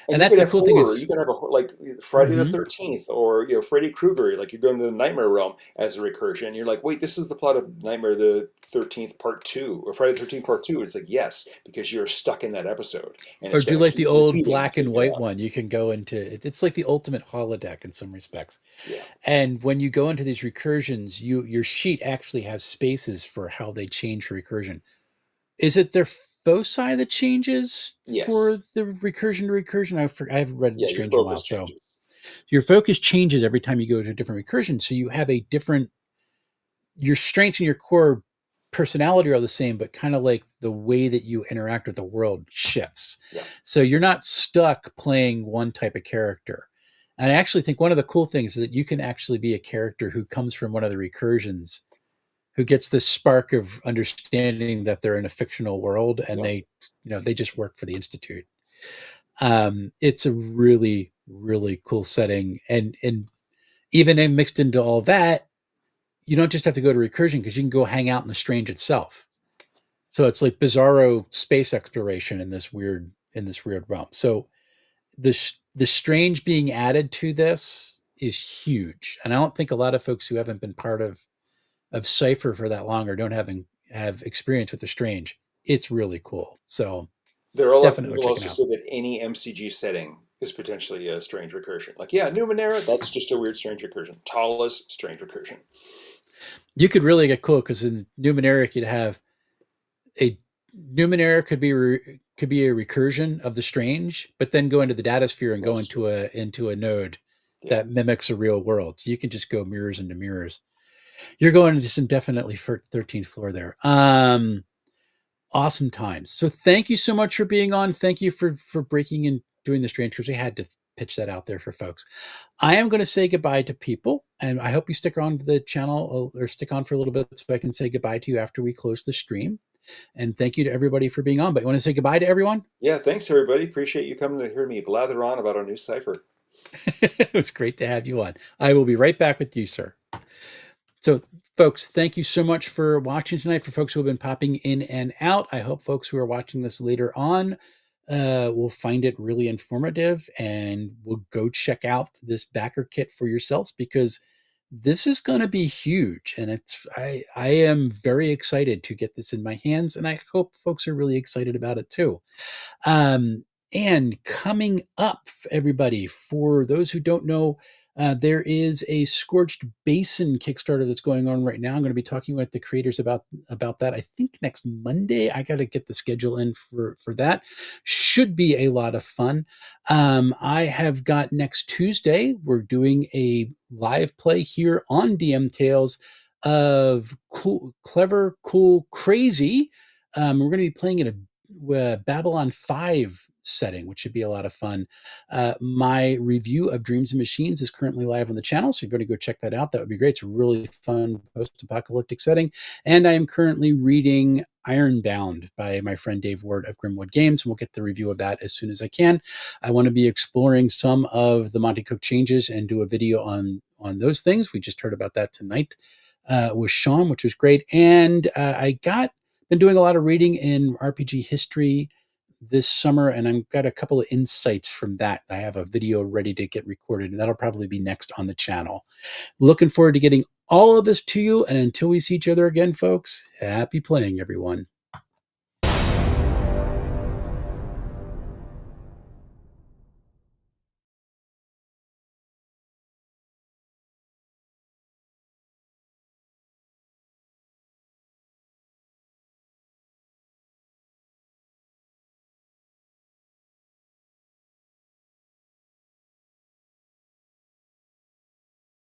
And And you that's could the have cool thing horror. You is, could have like Friday the hmm 13th, or Freddy Krueger. Like you're going to the nightmare realm as a recursion. You're like, wait, this is the plot of Nightmare the 13th Part Two or Friday the 13th Part Two. It's like yes, because you're stuck in that episode, and or it's do going to like keep the old repeating black until and you get white out. one. You can go into it. It's like the ultimate holodeck in some respects. Yeah. And when you go into these recursions, your sheet actually has spaces for how they change for recursion. Is it their foci that changes for Yes. the recursion to recursion? I haven't read The Yeah. Your Strange in a while, focus so changes. your focus changes every time you go to a different recursion. So you have a different your strengths and your core. personality are the same, but kind of like the way that you interact with the world shifts. Yeah. So you're not stuck playing one type of character. And I actually think one of the cool things is that you can actually be a character who comes from one of the recursions, who gets this spark of understanding that they're in a fictional world and Yeah. they just work for the Institute. It's a really, really cool setting. And even mixed into all that, you don't just have to go to recursion because you can go hang out in the Strange itself. So it's like bizarro space exploration in this weird realm. So the Strange being added to this is huge, and I don't think a lot of folks who haven't been part of Cipher for that long or don't have experience with the Strange. It's really cool. So There are a lot of definitely people check it also out. say that any MCG setting is potentially a strange recursion. Like, yeah, Numenera, that's just a weird strange recursion. Talus, strange recursion. You could really get cool because in Numenera you'd have a Numenera could be a recursion of the Strange, but then go into the data sphere and go Yes. into a node Yeah. that mimics a real world. So you can just go mirrors into mirrors. You're going into some definitely for 13th floor there. Awesome times. So thank you so much for being on. Thank you for breaking and doing the Strange, because we had to pitch that out there for folks. I am going to say goodbye to people, and I hope you stick on the channel or stick on for a little bit so I can say goodbye to you after we close the stream. And thank you to everybody for being on. But you want to say goodbye to everyone? Yeah, thanks everybody. Appreciate you coming to hear me blather on about our new cipher. It was great to have you on. I will be right back with you, sir. So, folks, thank you so much for watching tonight. For folks who have been popping in and out, I hope folks who are watching this later on will find it really informative and will go check out this BackerKit for yourselves, because this is going to be huge, and I am very excited to get this in my hands, and I hope folks are really excited about it too. Um, and coming up, everybody, for those who don't know, there is a Scorched Basin Kickstarter that's going on right now. I'm going to be talking with the creators about that. I think next Monday. I got to get the schedule in for that. Should be a lot of fun. I have got next Tuesday. We're doing a live play here on DM Tales of cool, clever, cool, crazy. We're going to be playing in a Babylon 5 setting, which should be a lot of fun. My review of Dreams and Machines is currently live on the channel, so you're going to go check that out. That would be great. It's a really fun post-apocalyptic setting. And I am currently reading Ironbound by my friend Dave Ward of Grimwood Games, and we'll get the review of that as soon as I can. I want to be exploring some of the Monte Cook changes and do a video on those things. We just heard about that tonight with Sean, which was great. And been doing a lot of reading in RPG history this summer, and I've got a couple of insights from that. I have a video ready to get recorded, and that'll probably be next on the channel. Looking forward to getting all of this to you, and until we see each other again, folks, happy playing, everyone.